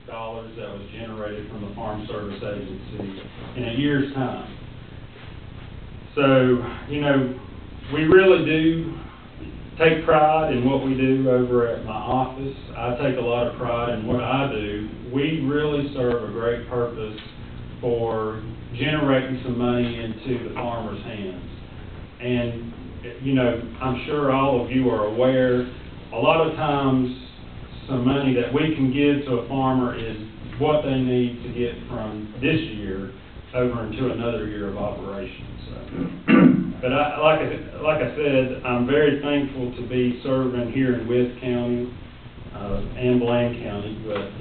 dollars that was generated from the Farm Service Agency in a year's time. So, you know, we really do take pride in what we do over at my office. I take a lot of pride in what I do. We really serve a great purpose for generating some money into the farmers' hands. And, you know, I'm sure all of you are aware, a lot of times some money that we can give to a farmer is what they need to get from this year over into another year of operations. So, but like I said, I'm very thankful to be serving here in Wythe County and Blaine County, but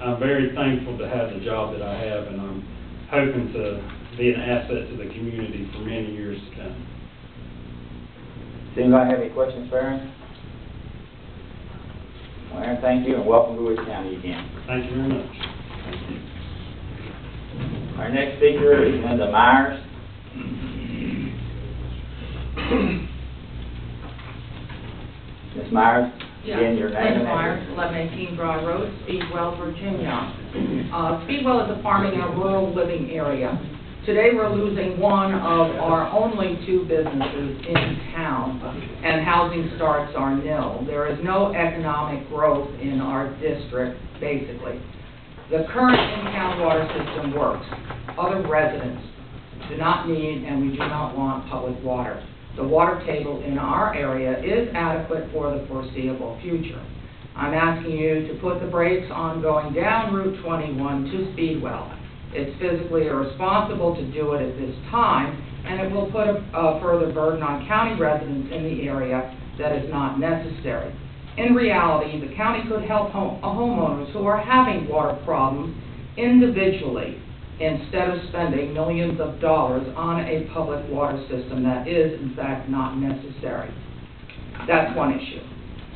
I'm very thankful to have the job that I have, and I'm hoping to be an asset to the community for many years to come. Does anybody have any questions for Aaron? Well, Aaron, thank you, and welcome to Wythe County again. Thank you very much. Thank you. Our next speaker is Linda Myers. Ms. Myers, again, your name. Linda Myers, 1118 Broad Road, Speedwell, Virginia. Speedwell is a farming and rural living area. Today we're losing one of our only two businesses in town, and housing starts are nil. There is no economic growth in our district, basically. The current in-town water system works. Other residents do not need and we do not want public water. The water table in our area is adequate for the foreseeable future. I'm asking you to put the brakes on going down Route 21 to Speedwell. It's physically irresponsible to do it at this time, and it will put a further burden on county residents in the area that is not necessary. In reality, the county could help homeowners who are having water problems individually instead of spending millions of dollars on a public water system that is, in fact, not necessary. That's one issue.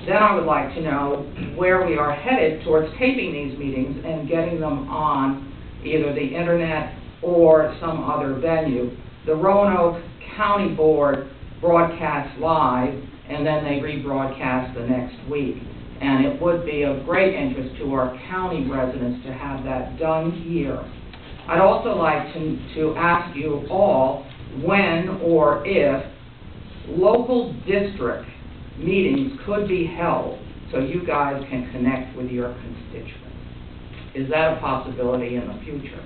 Then I would like to know where we are headed towards taping these meetings and getting them on either the internet or some other venue. The Roanoke County Board broadcasts live, and then they rebroadcast the next week. And it would be of great interest to our county residents to have that done here. I'd also like to ask you all when or if local district meetings could be held so you guys can connect with your constituents. Is that a possibility in the future?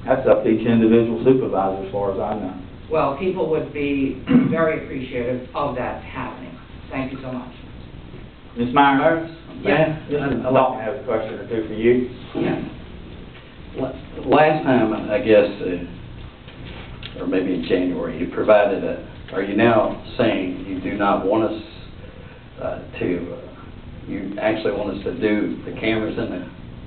That's up to each individual supervisor as far as I know. Well, people would be very appreciative of that happening. Thank you so much. Ms. Myers? Yes. Mr. Dalton has a question or two for you. Yes. Last time, I guess, or maybe in January, you provided are you now saying you do not want us you actually want us to do the cameras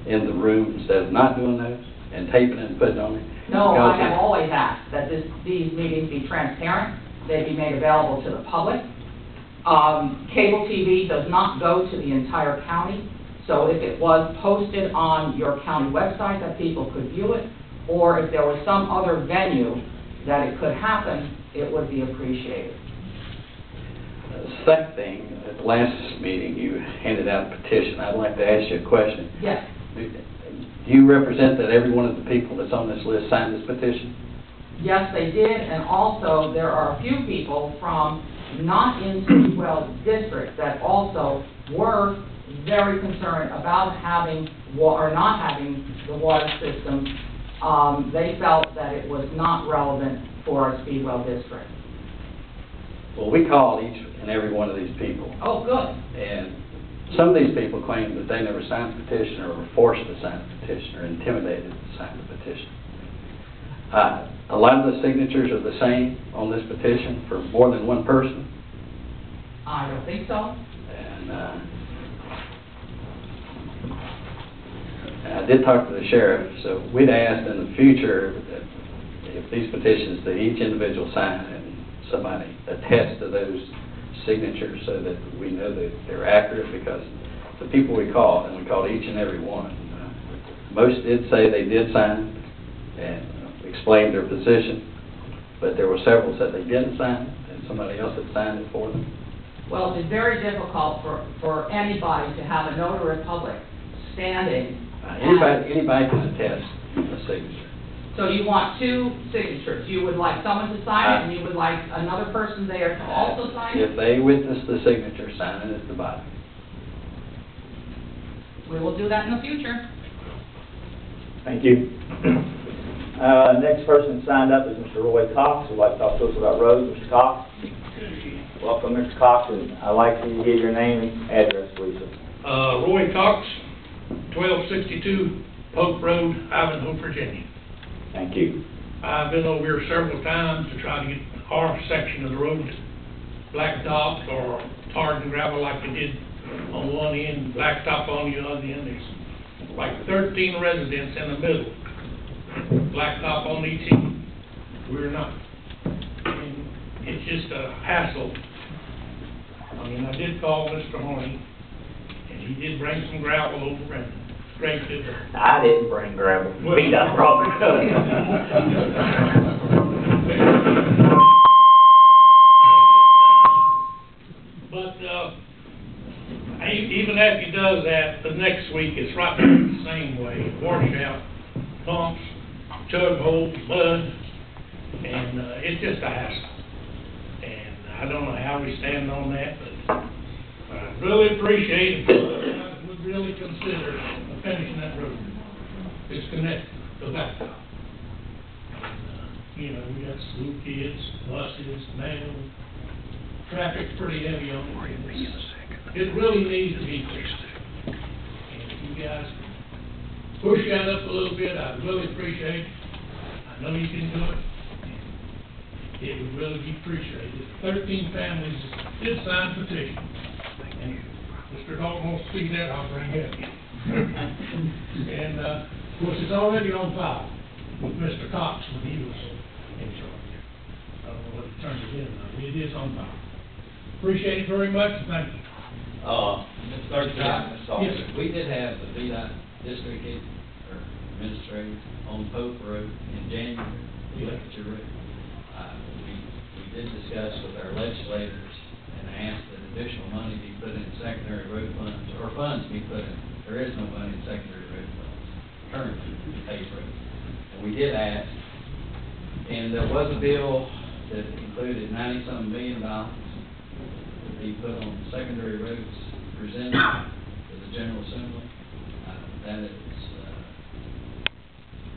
in the room instead of not doing those and taping it and putting it on it? No, I have always asked that these meetings be transparent, they be made available to the public. Cable TV does not go to the entire county, so if it was posted on your county website that people could view it, or if there was some other venue that it could happen, it would be appreciated. Second thing, at the last meeting you handed out a petition. I'd like to ask you a question. Yes. Do you represent that every one of the people that's on this list signed this petition? Yes, they did, and also there are a few people from not in Speedwell district that also were very concerned about having or not having the water system. They felt that it was not relevant for our Speedwell district. Well, we called each and every one of these people. Oh, good. And some of these people claim that they never signed the petition or were forced to sign the petition or intimidated to sign the petition. A lot of the signatures are the same on this petition for more than one person. I don't think so. And I did talk to the sheriff, so we'd asked in the future that if these petitions that each individual sign and somebody attest to those signatures so that we know that they're accurate, because the people we called, and we called each and every one, most did say they did sign and explained their position, but there were several that they didn't sign and somebody else had signed it for them. Well, it's very difficult for anybody to have a notary public standing. Anybody can attest a signature. So you want two signatures. You would like someone to sign it, and you would like another person there to also sign it? If they witness the signature, sign it at the bottom. We will do that in the future. Thank you. Next person signed up is Mr. Roy Cox, who'd like to talk to us about roads. Mr. Cox? Welcome, Mr. Cox, and I'd like to get your name and address, please, sir. Roy Cox, 1262 Pope Road, Ivanhoe, Virginia. Thank you. I've been over here several times to try to get our section of the road blacktopped or tarred and gravel like they did on one end, blacktop on the other end. There's like 13 residents in the middle, blacktop on each end. We're not. And it's just a hassle. I mean, I did call Mr. Horney, and he did bring some gravel over and scraped it. I didn't bring gravel. VDOT brought it. But even after he does that, the next week it's right there the same way. Washout, pumps, chug holes, mud, and it's just a hassle. And I don't know how we stand on that, but I really appreciate it. I would really consider finishing that road. It's connected to that top. You know, we got school kids, buses, mail, traffic's pretty heavy on it. It really needs to be fixed. And if you guys push that up a little bit, I'd really appreciate it. I know you can do it. And it would really be appreciated. 13 families did sign a petition. And if Mr. Dalton wants to see that, I'll bring it. And, of course, it's already on file with Mr. Cox when he was in charge. I don't know what he turned it in, but it is on file. Appreciate it very much, thank you. Mr. Chairman, Yes, sir. we did have the VDOT district or administrator on Pope Road in January, the lecture road. We did discuss with our legislators and asked that additional money be put in secondary road funds, or funds be put in. There is no money in secondary road funds currently to pay roads. And we did ask, and there was a bill that included $90-some million to be put on secondary roads presented to the General Assembly. That is,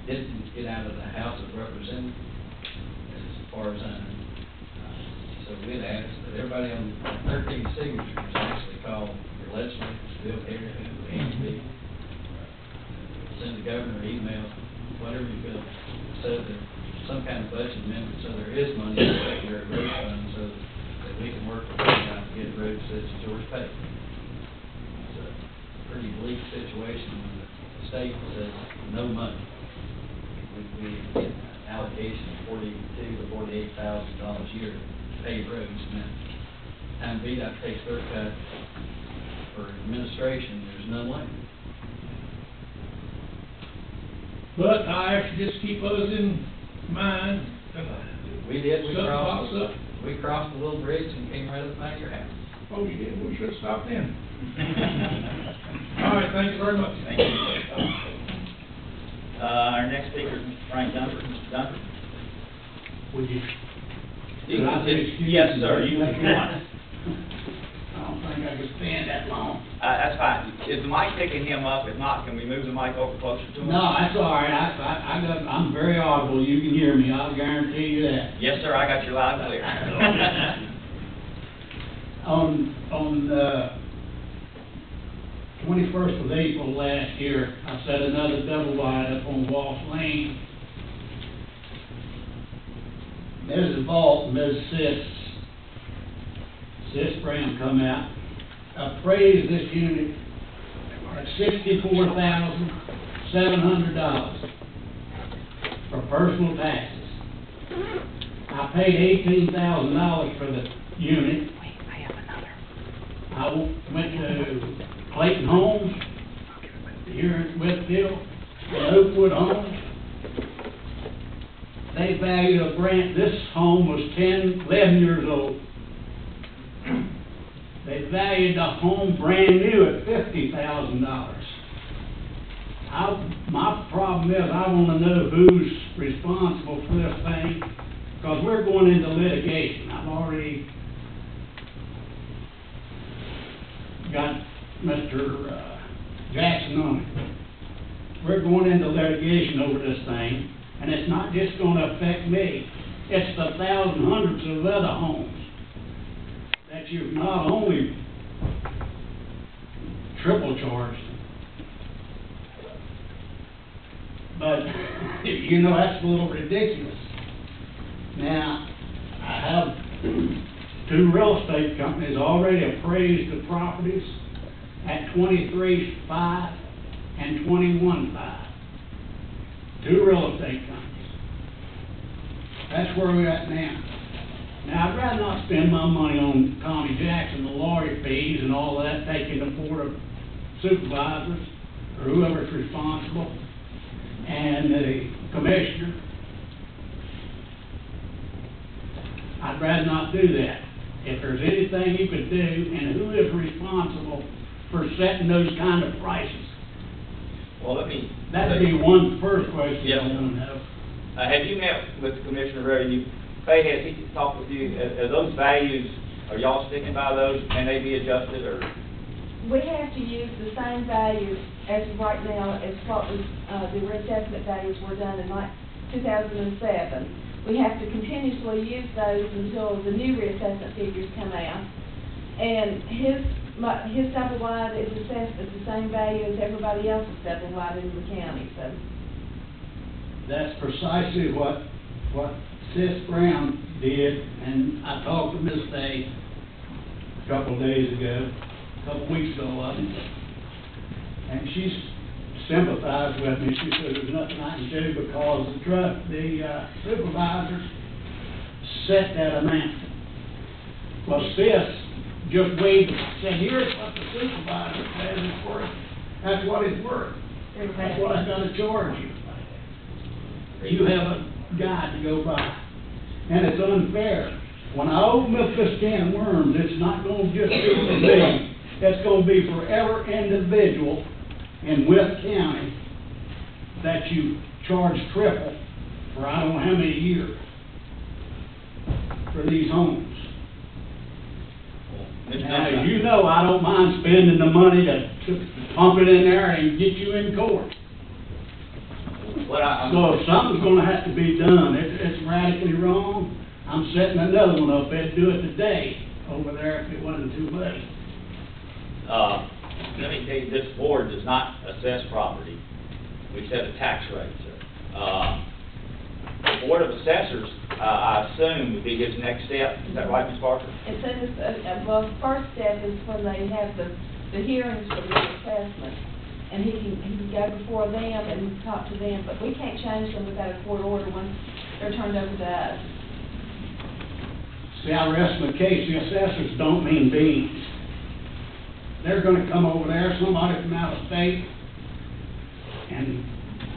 didn't get out of the House of Representatives, as far as I know. So we'd ask that everybody on 13 signatures actually call your legislators, Bill Harris, Andy, send the governor an email, whatever you feel, so that some kind of budget amendment, so there is money in the secondary road fund, so that we can work with them to get roads such as yours paid. It's a pretty bleak situation when the state says no money. We get an allocation of $42,000 to $48,000 a year to pave roads, and then time VDOT takes their cut for administration, there's none left. But I actually just keep others in mind. We did, we Something pops crossed, up. we crossed the little bridge and came right up by your house. Oh, you did? We should have stopped in. All right, thank you very much. Thank you. Our next speaker is Mr. Frank Dunford. Mr. Dunford? Would you? Yes, sir, you want. I don't think I could stand that long. That's fine. Is the mic picking him up? If not, can we move the mic over closer to him? No, that's all right. I'm very audible. You can hear me. I'll guarantee you that. Yes, sir, I got you loud and clear. On 21st of April last year, I set another double wide up on Walsh Lane. Mrs. Vault, Mrs. Sis Brown come out, appraised this unit at $64,700 for personal taxes. I paid $18,000 for the unit. I went to Clayton Homes, here in Westfield, and Oakwood Homes. They valued this home was 11 years old. valued the home brand new at $50,000. My problem is, I wanna know who's responsible for this thing, because we're going into litigation. I've already got Mr. Jackson on it. We're going into litigation over this thing, and it's not just gonna affect me. It's the thousands, hundreds of other homes that you've not only triple charged, but, you know, that's a little ridiculous. Now, I have 2 real estate companies already appraised the properties at $23,500 and $21,500. 2 real estate companies. That's where we're at now. Now, I'd rather not spend my money on Tommy Jackson, the lawyer fees and all that, taking the Board of Supervisors, or whoever's responsible, and the commissioner. I'd rather not do that. If there's anything you could do, and who is responsible for setting those kind of prices? Well, That'd be one first question Yes, I sir. want to know. Have you met with Commissioner Revenue? Faye, has he talked with you? Are those values, are y'all sticking by those? Can they be adjusted, or? We have to use the same values as of right now as what was, the reassessment values were done in like 2007. We have to continuously use those until the new reassessment figures come out. And his double-wide is assessed at the same value as everybody else's double-wide in the county, so. That's precisely what Sis Brown did, and I talked to Ms. Day a couple of days ago, a couple of weeks ago, wasn't it? And she's sympathized with me. She said there's nothing I can do because the supervisors set that amount. Well, Sis just waved, said, here's what the supervisor says it's worth. That's what it's worth. That's what I gotta charge you. You have a guide to go by. And it's unfair. When I open up this can of worms, it's not gonna just be for me. It's gonna be for every individual in Wythe County that you charge triple for I don't know how many years for these homes. Now, as you know, I don't mind spending the money to pump it in there and get you in court. So if something's gonna have to be done, it's radically wrong, I'm setting another one up, they'd do it today over there if it wasn't too late. Let me tell you, this board does not assess property. We set a tax rate, sir. The Board of Assessors, I assume, would be his next step. Is that right, Ms. Parker? It says, well, the first step is when they have the hearings for the assessment. And he can go before them and talk to them, but we can't change them without a court order once they're turned over to us. See, I rest my case, the assessors don't mean beans. They're gonna come over there, somebody from out of state, and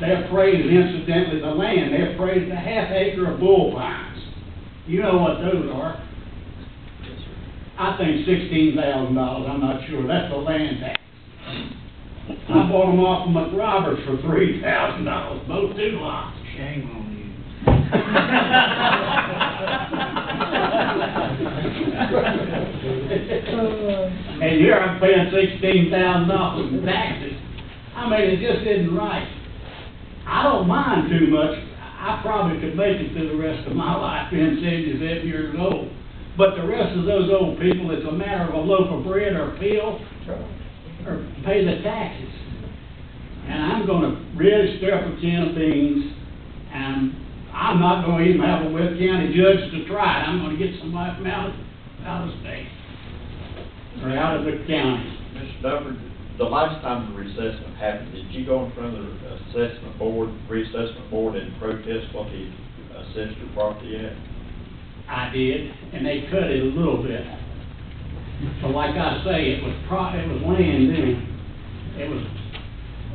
they appraise incidentally the land, they appraise the half acre of bull pines. You know what those are. I think $16,000, I'm not sure, that's the land tax. I bought them off of McRoberts for $3,000, both 2 lots. Shame on you. And here I'm paying $16,000 in taxes. I mean, it just isn't right. I don't mind too much. I probably could make it through the rest of my life being 77 years old. But the rest of those old people, it's a matter of a loaf of bread or a pill, or pay the taxes. And I'm gonna really stir up a can of beans, and I'm not gonna even have a Wythe County judge to try it. I'm gonna get somebody from out of state, or out of the county. Mr. Dufford, the last time the reassessment happened, did you go in front of the reassessment board and protest what he assessed your property at? I did, and they cut it a little bit. So like I say, it was land then.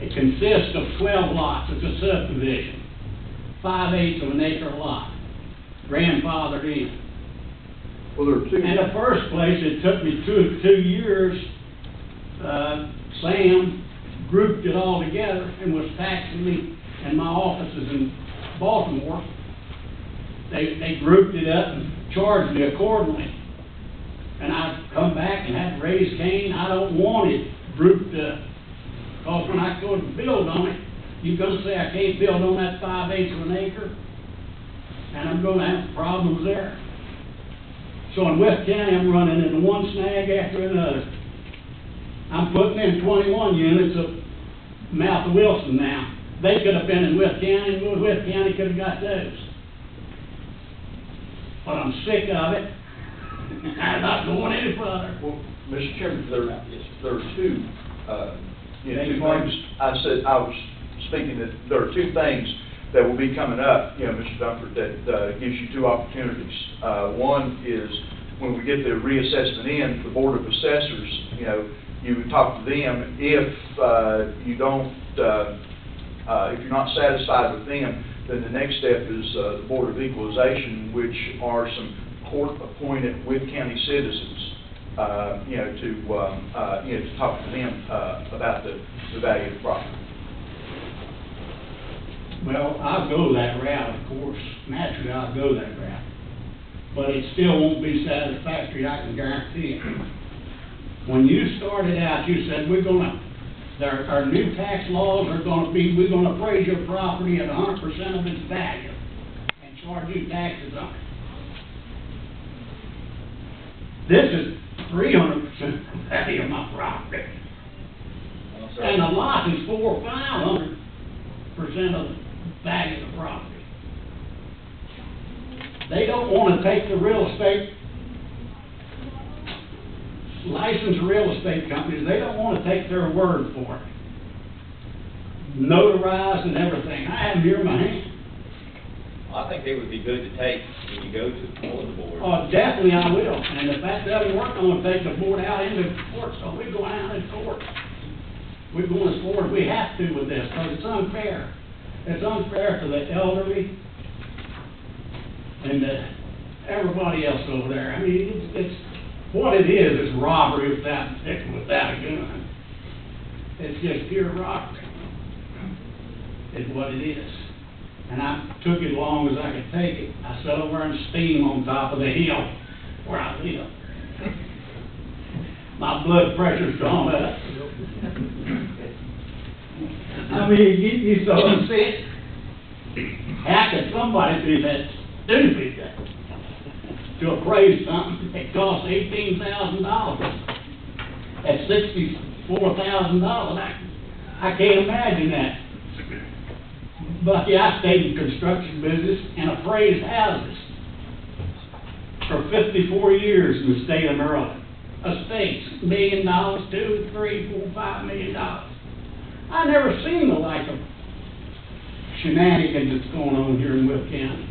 It consists of 12 lots. It's a subdivision. 5/8 of an acre lot. Grandfathered in. Well, there are two. In the first place, it took me two years, Sam grouped it all together and was taxing me in my offices in Baltimore. They grouped it up and charged me accordingly. And I come back and had to raise Cain. I don't want it grouped up. Because when I go to build on it, you're gonna say I can't build on that 5/8 of an acre? And I'm gonna have problems there. So in West County, I'm running into one snag after another. I'm putting in 21 units of Mouth of Wilson now. They could have been in West County, and West County could have got those. But I'm sick of it. I'm not going any further. Well, Mr. Chairman, there are two, Beg two your pardon? things. I was speaking that there are two things that will be coming up, Mr. Dunford, that gives you two opportunities. One is when we get the reassessment in, the Board of Assessors, you would talk to them. If you don't, if you're not satisfied with them, then the next step is the Board of Equalization, which are some court-appointed with county citizens, to talk to them about the value of the property. Well, I'll go that route, of course. Naturally, I'll go that route. But it still won't be satisfactory, I can guarantee it. When you started out, you said, our new tax laws are gonna be, we're gonna appraise your property at 100% of its value and charge you taxes on it. This is 300% of the value of my property. And the lot is 400 or 500% of the value of the property. They don't want to take the real estate, licensed real estate companies, they don't want to take their word for it. Notarized and everything. I have them here in my hand. I think they would be good to take when you go to before the board. Oh, definitely I will. And if that doesn't work, I'm gonna take the board out into court, so we're going out in court. We're going as far as we have to with this, because it's unfair. It's unfair to the elderly and everybody else over there. I mean, it's what it is robbery without a gun. It's just pure robbery, is what it is. And I took it as long as I could take it. I sat over in steam on top of the hill where I live. My blood pressure's gone up. I mean, you so upset. How could somebody be that stupid to appraise something that costs $18,000 at $64,000? I can't imagine that. Bucky, I stayed in construction business and appraised houses for 54 years in the state of Maryland. Estates, $1 million, $2, $3, $4, $5 million. I never seen the like of shenanigans that's going on here in Will County.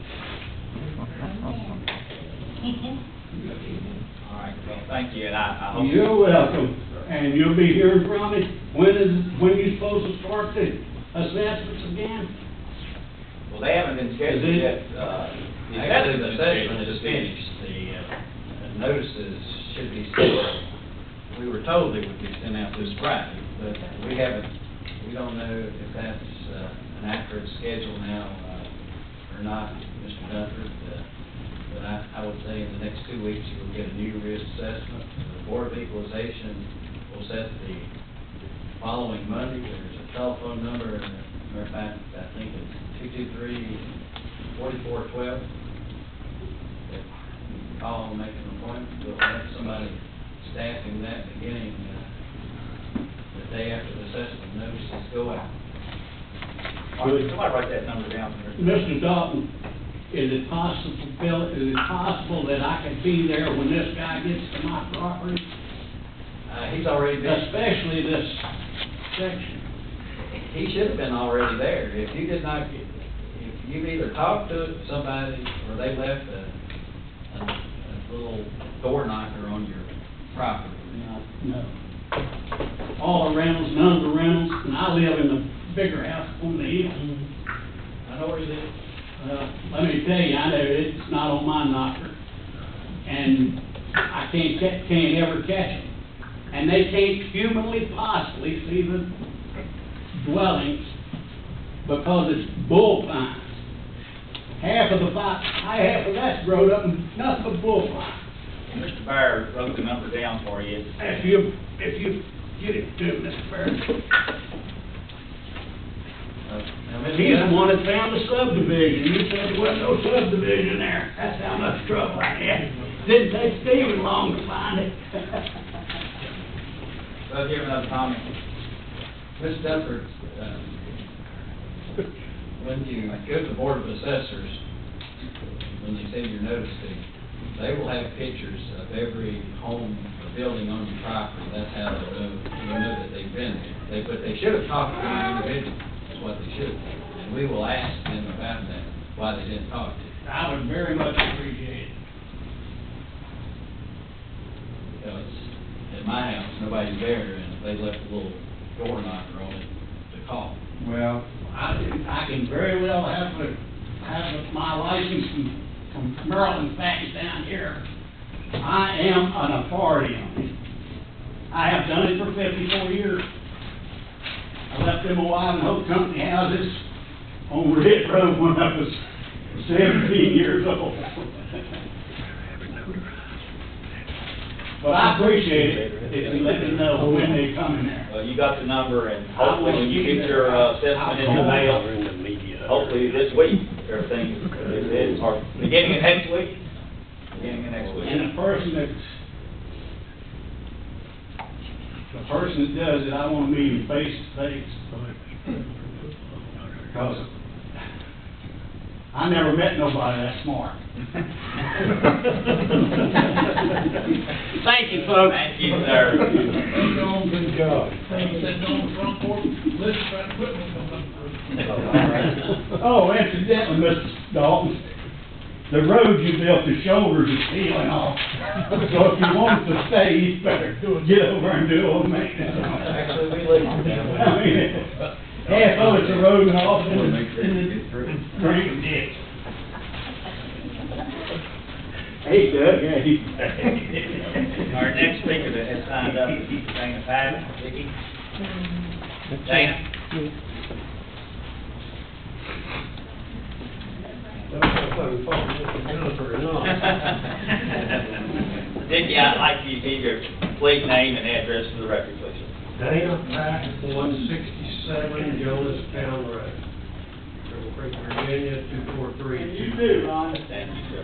All right, well, thank you, and I hope. You're welcome, and you'll be hearing from me. When you supposed to start the assessments again? Well, they haven't been scheduled Is it? yet. Actually, the assessment is finished, the notices should be sent. We were told they would be sent out this Friday, but we don't know if that's an accurate schedule now or not, Mr. Dunford. But I would say in the next 2 weeks, you will get a new reassessment. The Board of Equalization will set the following Monday. There's a telephone number, and matter of fact, I think it's 223-4412. Call and make an appointment. We'll have somebody staffing that beginning the day after the assessment notices go out. Somebody write that number down. Mr. Dalton, is it possible that I could be there when this guy gets to my property? He's already been. Especially this section. He should have been already there. If you did not, if you've either talked to somebody or they left a little door knocker on your property. No. All the rentals, none of the rentals, and I live in the bigger house on the hill. I know where he lives. Let me tell you, I know it's not on my knocker. and I can't ever catch them. And they can't humanly possibly see the dwellings because it's bull pines. Half of that's growed up and nothing but bull pine. Mr. Bear wrote the number down for you. If you get it to Mr. Barrett. He's the one that found the subdivision. He said there wasn't no subdivision there. That's how much trouble I had. Didn't take Stephen long to find it. I'll give another comment. Ms. Dunford, when you go to the Board of Assessors, when you send your notice to, they will have pictures of every home or building on your property. That's how they'll know that they've been there. But they should have talked to an individual, is what they should have. And we will ask them about that, why they didn't talk to you. I would very much appreciate it. Because at my house, nobody's there, and they left a little door knocker on it to call. Well, I can very well have my license from Maryland facts down here. I am an authority on it. I have done it for 54 years. I left them Alive and Hope Company houses on Red Road when I was 17 years old. But I appreciate it if you let me know when they come in there. Well, you got the number, and hopefully when you get your assessment in the mail, hopefully this week, everything is, or beginning of next week. Beginning of next week. And the person that does it, I want to meet him face to face. Because I never met nobody that smart. Thank you, folks. Thank you, sir. Good job. Sitting on the front porch, listening to that equipment coming up. Oh, incidentally, Mr. Dalton, the road you built, the shoulders are peeling off. So if you want it to stay, you better get over and do a little maintenance on it. Actually, we live on that way. I mean, half of it's eroding off in the drain ditch. Hey, Doug, hey. Our next speaker that has signed up is Dana Patton. Vicki? Dana? Vicki, I'd like you to give your complete name and address for the record, please. Dana Pack, 167 Jonestown Road, River Creek, Virginia, 243. You do, I understand you, sir.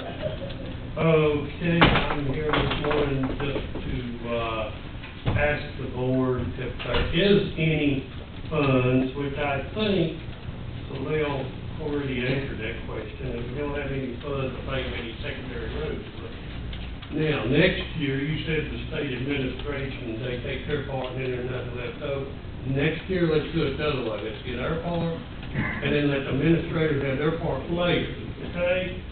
Okay, I'm here this morning just to ask the board if there is any funds, which I think Khalil already answered that question, if we don't have any funds to pay any secondary roads. Now, next year, you said the state administration, they take their part and then there's nothing left over. Next year, let's do it the other way. Let's get our part and then let the administrators have their part later, okay?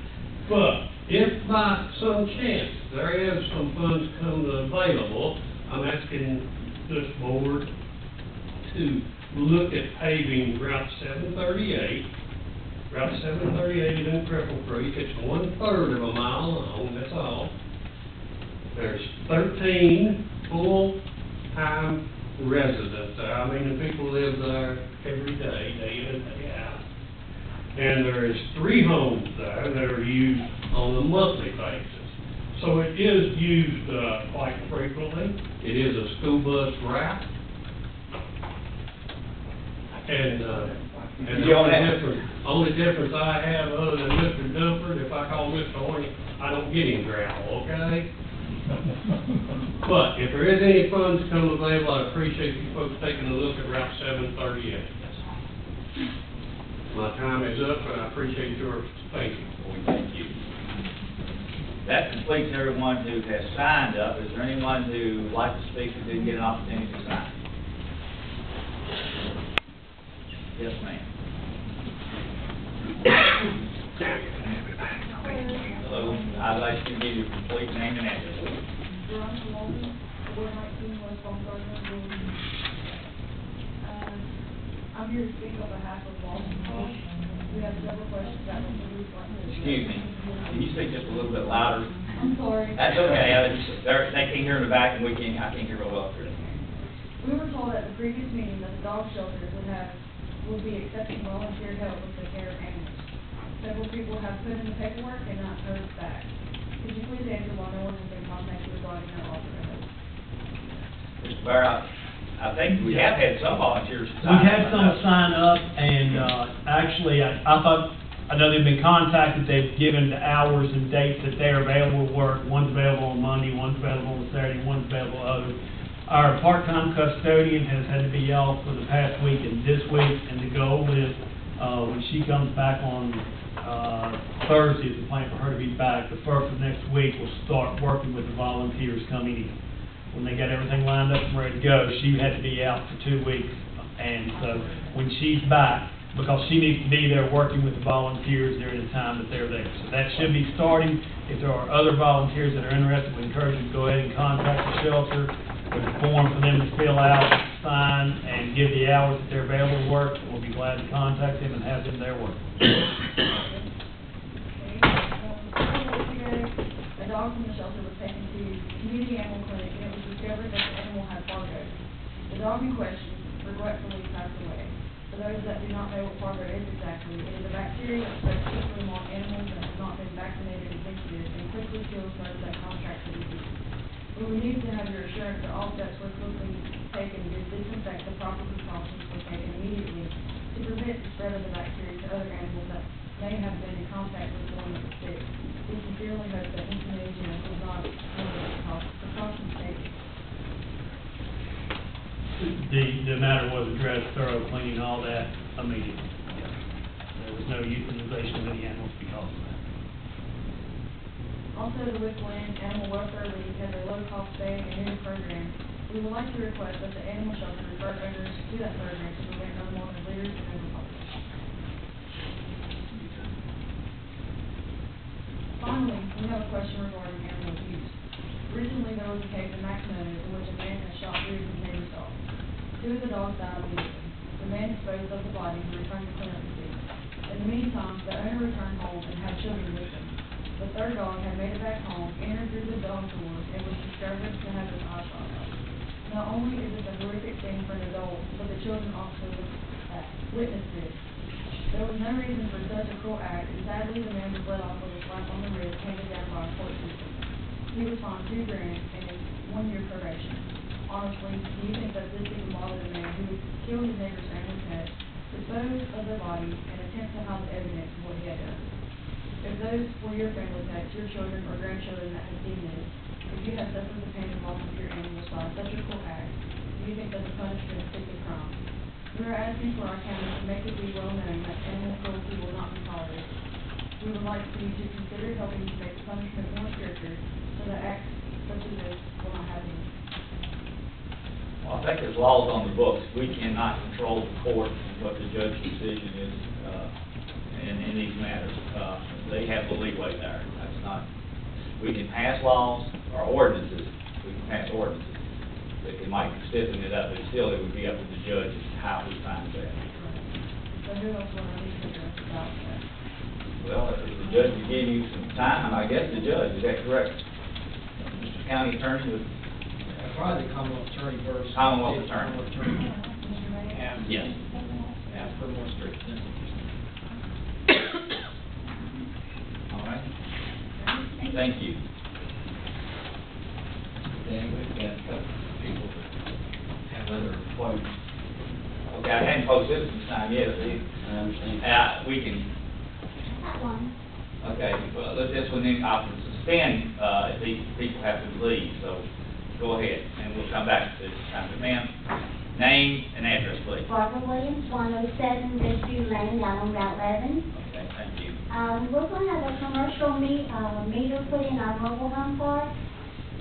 But if by some chance there is some funds come available, I'm asking this board to look at paving Route 738. Route 738 is in Cripple Creek. It's 1/3 of a mile long, that's all. There's 13 full-time residents there. I mean, the people live there every day, day in and day out. And there is 3 homes there that are used on a monthly basis. So it is used quite frequently. It is a school bus route. And the only difference I have other than Mr. Dunford, if I call Mr. Horny, I don't get him gravel, okay? But if there is any funds come available, I appreciate you folks taking a look at Route 738. My time is up, and I appreciate yours. Thank you. Thank you. That completes everyone who has signed up. Is there anyone who would like to speak who didn't get an opportunity to sign? Yes, ma'am. Hello, I'd like to give you a complete name and address. I'm here to speak on behalf of Walton Hall. We have several questions about what we would like to. Excuse me, can you speak just a little bit louder? I'm sorry. That's okay, they can't hear in the back, and I can't hear real well through it. We were told at the previous meeting that the dog shelters would be accepting volunteer help with the care of animals. Several people have put in the paperwork and not heard back. Could you please answer why no one has been contacted regarding that offer of help? Mr. Bear, I think we have had some volunteers We sign up. had some sign up, and actually, I know they've been contacted, they've given the hours and dates that they're available to work. One's available on Monday, one's available on Saturday, one's available other. Our part-time custodian has had to be off for the past week and this week, and the goal is, when she comes back on Thursday, it's the plan for her to be back. The first of next week, we'll start working with the volunteers coming in. When they got everything lined up and ready to go, she had to be out for 2 weeks. And so when she's back, because she needs to be there working with the volunteers during the time that they're there. So that should be starting. If there are other volunteers that are interested, we encourage them to go ahead and contact the shelter. There's a form for them to fill out, sign, and give the hours that they're available to work. We'll be glad to contact them and have them there working. A dog from the shelter was taken to community animal clinic, and it was discovered that the animal had Fargo. The dog in question regretfully passed away. For those that do not know what Fargo is exactly, it is a bacteria that spreads quickly among animals that have not been vaccinated against it and quickly kills those that contract the disease. We would need to have your assurance that all steps were quickly taken to disinfect the proper precautions were taken immediately to prevent the spread of the bacteria to other animals that may have been in contact with the one that was sick. We sincerely hope that information was not precautions taken. The matter was addressed, thorough cleaning, all that immediately. There was no euthanization of any animals because of that. Also, the Wickland Animal Welfare League has a low-cost spay and neuter program. We would like to request that the animal shelter refer owners to that program to prevent unwanted litters and overpopulation. Finally, we have a question regarding animal abuse. Recently, there was a case in Max Meadows in which a man had shot 3 of his neighbor's dogs. 2 of the dogs died immediately. The man disposed of the bodies and returned to clean up the scene. In the meantime, the owner returned home and had children with him. The 3rd dog had made it back home, entered through the dog door, and was discovered to have his eye shot out. Not only is it a horrific thing for an adult, but the children also witnessed this. There was no reason for such a cruel act, and sadly, the man was let off with a slap on the wrist handed down by a court system. He was fined 2 grand and 1 year probation. Honestly, do you think that this even bothered a man who would kill his neighbor's family pet, dispose of their bodies, and attempt to hide the evidence of what he had done? If those were your family pets, your children or grandchildren that had seen this, if you had suffered the pain and loss of your animals by such a cruel act, do you think that the punishment fits the crime? We are asking for our county to make it be well known that animal cruelty will not be tolerated. We would like for you to consider helping to make the punishment more stricter so that acts such as this will not happen. Well, I think there's laws on the books. We cannot control the court and what the judge's decision is in these matters. They have the leeway there. That's not, we can pass laws or ordinances. We can pass ordinances that might stiffen it up, but still it would be up to the judge how he finds that. So who else will I need to address about that? Well, if the judge would give you some time, I guess the judge, is that correct? Mr. County Attorney would... Probably the Commonwealth Attorney first. Commonwealth Attorney. Mr. Mayor? Yes. Ask for more strict sentences. All right. Thank you. Then we've got a couple of people that have other quotes. Okay, I hadn't posted citizens time yet, see? I understand. We can... Okay, well, this one, then I'll suspend, if these people have to leave, so go ahead, and we'll come back to this time. But ma'am, name and address, please. Barbara Williams, 107 Rescue Lane, down on Route 11. Okay, thank you. We're going to have a commercial meter put in our mobile home park,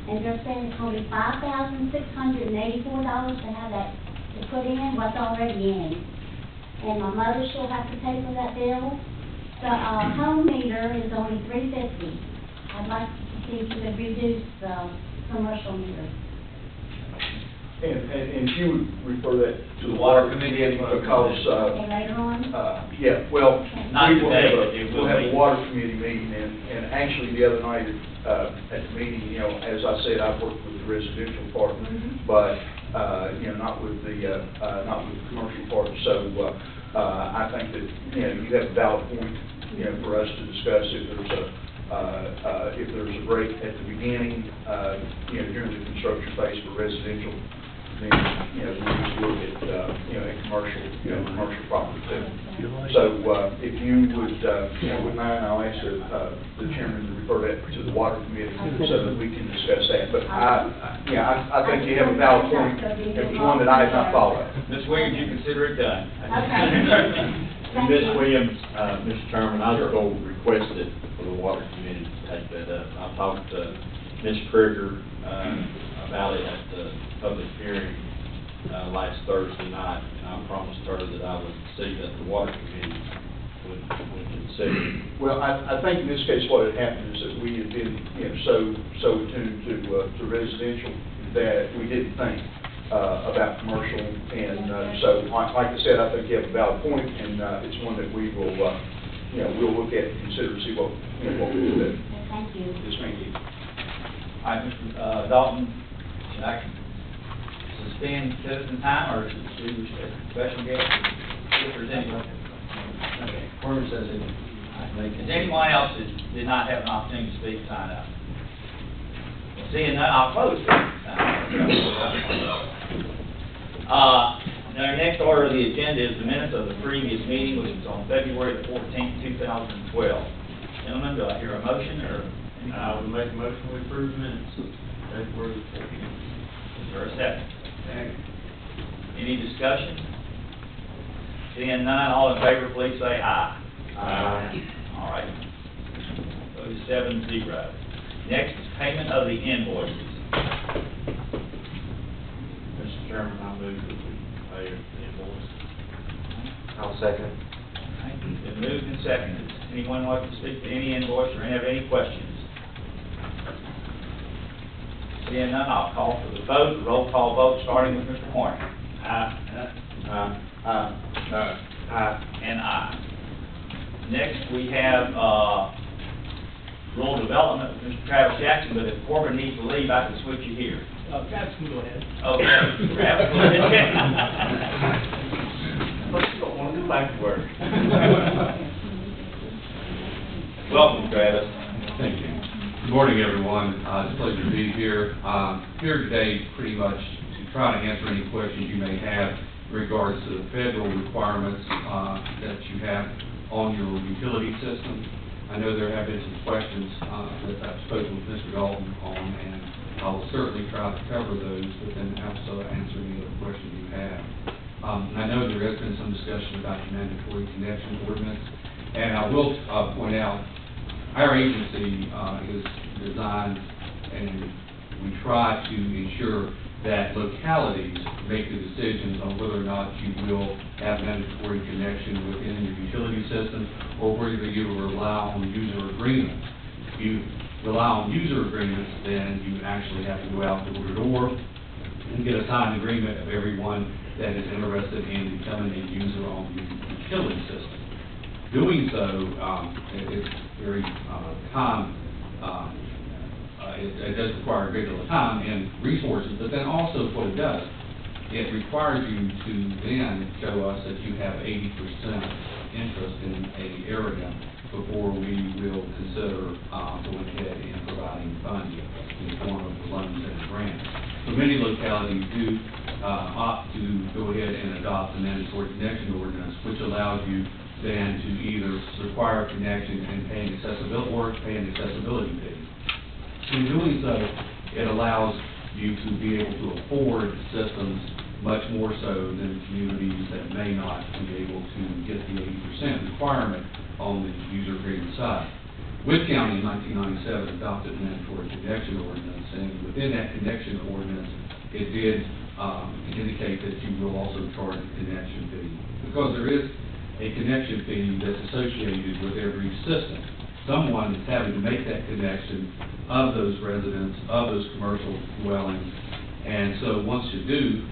and they're saying it's going to be $5,684 to have that to put in what's already in. And my mother, she'll have to pay for that bill. The home meter is only $350. I'd like to see if you could reduce the commercial meter. And you would refer that to the Water Water Committee Committee as well. because, And later on? Yeah, well, Not we will today, have it we'll will have be. a water committee meeting, and actually the other night, at the meeting, you know, as I said, I've worked with the residential part, but, you know, not with the commercial part, so, I think that, you know, you have a valid point, you know, for us to discuss if there's a break at the beginning, you know, during the construction phase for residential, then, you know, we need to look at, you know, commercial property too. So, if you would, you know, would mind, I'll ask the chairman to refer that to the water committee so that we can discuss that. But I think you have a valid point, and it's one that I have not followed. Ms. Williams, you consider it done. Okay. Ms. Williams, Mr. Chairman, I was going to request it for the water committee to take that up. I talked to Ms. Krieger about it at the public hearing last Thursday night, and I promised her that I would see that the water committee would consider it. Well, I think in this case, what had happened is that we had been, you know, so attuned to residential that we didn't think about commercial, and so, like I said, I think you have a valid point, and it's one that we will, you know, we'll look at and consider and see what, you know, what we do there. Thank you. Yes, thank you. All right, Mr. Dalton, should I suspend citizen time, or should we do a special guest, if there's anyone? Okay. Word says it. Is anyone else that did not have an opportunity to speak, sign up? Seeing none, I'll close it. Our next order of the agenda is the minutes of the previous meeting, which was on February the 14th, 2012. Gentlemen, do I hear a motion, or? I would make a motion to approve minutes of February the 14th. Is there a second? Any discussion? Seeing none, all in favor, please say aye. Aye. All right. Vote is 7-0. Next is payment of the invoices. Mr. Chairman, I move that we pay the invoice. I'll second. All right, been moved and seconded. Anyone like to speak to any invoice or have any questions? Seeing none, I'll call for the vote. The roll call vote starting with Mr. Horn. Aye. And aye. Next, we have rural development with Mr. Travis Jackson, but if Corbin needs to leave, I can switch you here. Travis can go ahead. Okay, Travis, go ahead. I don't want to go back to work. Welcome, Travis. Thank you. Good morning, everyone. It's a pleasure to be here. Here today pretty much to try to answer any questions you may have in regards to the federal requirements that you have on your utility system. I know there have been some questions that I've spoken with Mr. Dalton on, and I will certainly try to cover those, but then also answer any other questions you have. I know there has been some discussion about the mandatory connection ordinance, and I will point out our agency is designed, and we try to ensure that localities make the decisions on whether or not you will have mandatory connection within your utility system, or whether you will rely on user agreements. If you rely on user agreements, then you actually have to go out door to door and get a signed agreement of everyone that is interested in becoming a user on the utility system. Doing so, it's very time, it does require a great deal of time and resources, but then also what it does, it requires you to then show us that you have 80% interest in an area before we will consider going ahead and providing funding in the form of loans and grants. So many localities do opt to go ahead and adopt the mandatory connection ordinance, which allows you then to either require connection and pay an accessibility fee. In doing so, it allows you to be able to afford systems much more so than communities that may not be able to get the 80% requirement on the user agreement side. Wood County in 1997 adopted a mandatory connection ordinance, and within that connection ordinance, it did indicate that you will also charge a connection fee, because there is a connection fee that's associated with every system. Someone is having to make that connection of those residents, of those commercial dwellings, and so once you do,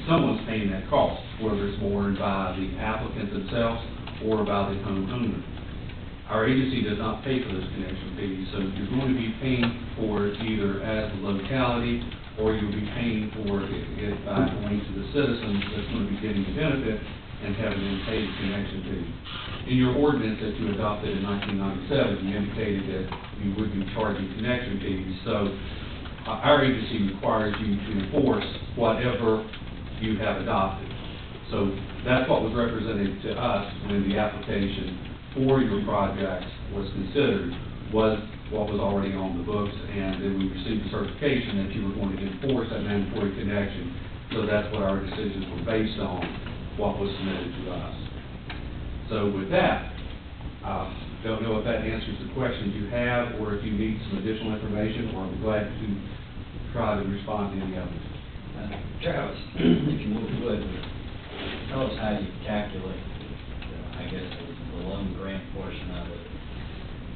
someone's paying that cost, whether it's borne by the applicant themselves or by the homeowner. Our agency does not pay for those connection fees, so you're going to be paying for it either as a locality, or you'll be paying for it by going to the citizens that's going to be getting the benefit and having them pay the connection fee. In your ordinance that you adopted in 1997, you indicated that you would be charging connection fees, so our agency requires you to enforce whatever you have adopted. So that's what was represented to us when the application for your project was considered, was what was already on the books, and then we received the certification that you were going to enforce that mandatory connection. So that's what our decisions were based on, what was submitted to us. So with that, don't know if that answers the questions you have, or if you need some additional information, or I'm glad to try to respond to any others. Travis, if you would, tell us how you calculate, I guess, the loan grant portion of it.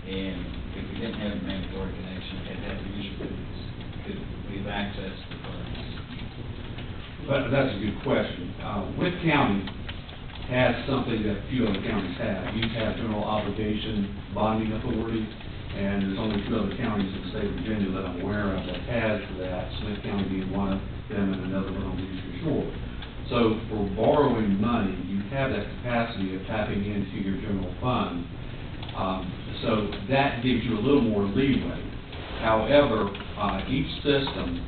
And if we didn't have a mandatory connection, and had the user fees, could we have access to funds? But that's a good question. Witt County has something that few other counties have. You have general obligation bonding authority, and there's only 2 other counties in the state of Virginia that I'm aware of that has that, Smith County being one of them and another one on the Eastern Shore. So for borrowing money, you have that capacity of tapping into your general fund. So that gives you a little more leeway. However, each system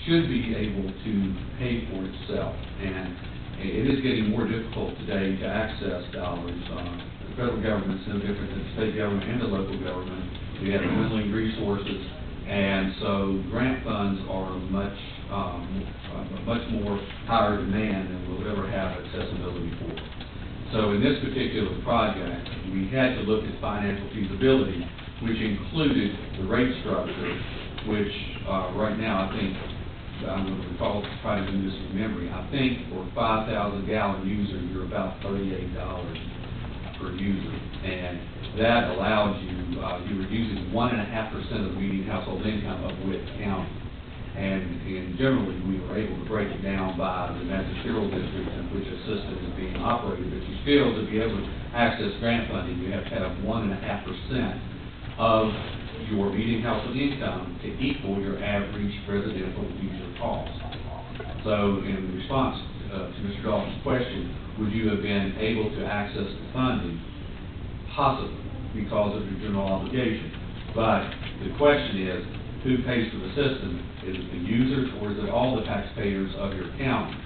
should be able to pay for itself, and it is getting more difficult today to access dollars. The federal government is no different than the state government and the local government. We have dwindling resources, and so grant funds are much more higher demand than we'll ever have accessibility for. So in this particular project, we had to look at financial feasibility, which included the rate structure, which right now I think, I'm going to recall, try to do this from memory, I think for 5,000 gallon user, you're about $38 per user. And that allows you, you were using 1.5% of the median household income of Witt County. And generally, we were able to break it down by the magisterial district in which a system is being operated. But you still, to be able to access grant funding, you have to have 1.5% of your median household income to equal your average residential user cost. So in response to Mr. Dalton's question, would you have been able to access the funding? Possibly, because of your general obligation. But the question is, who pays for the system? Is it the users, or is it all the taxpayers of your county?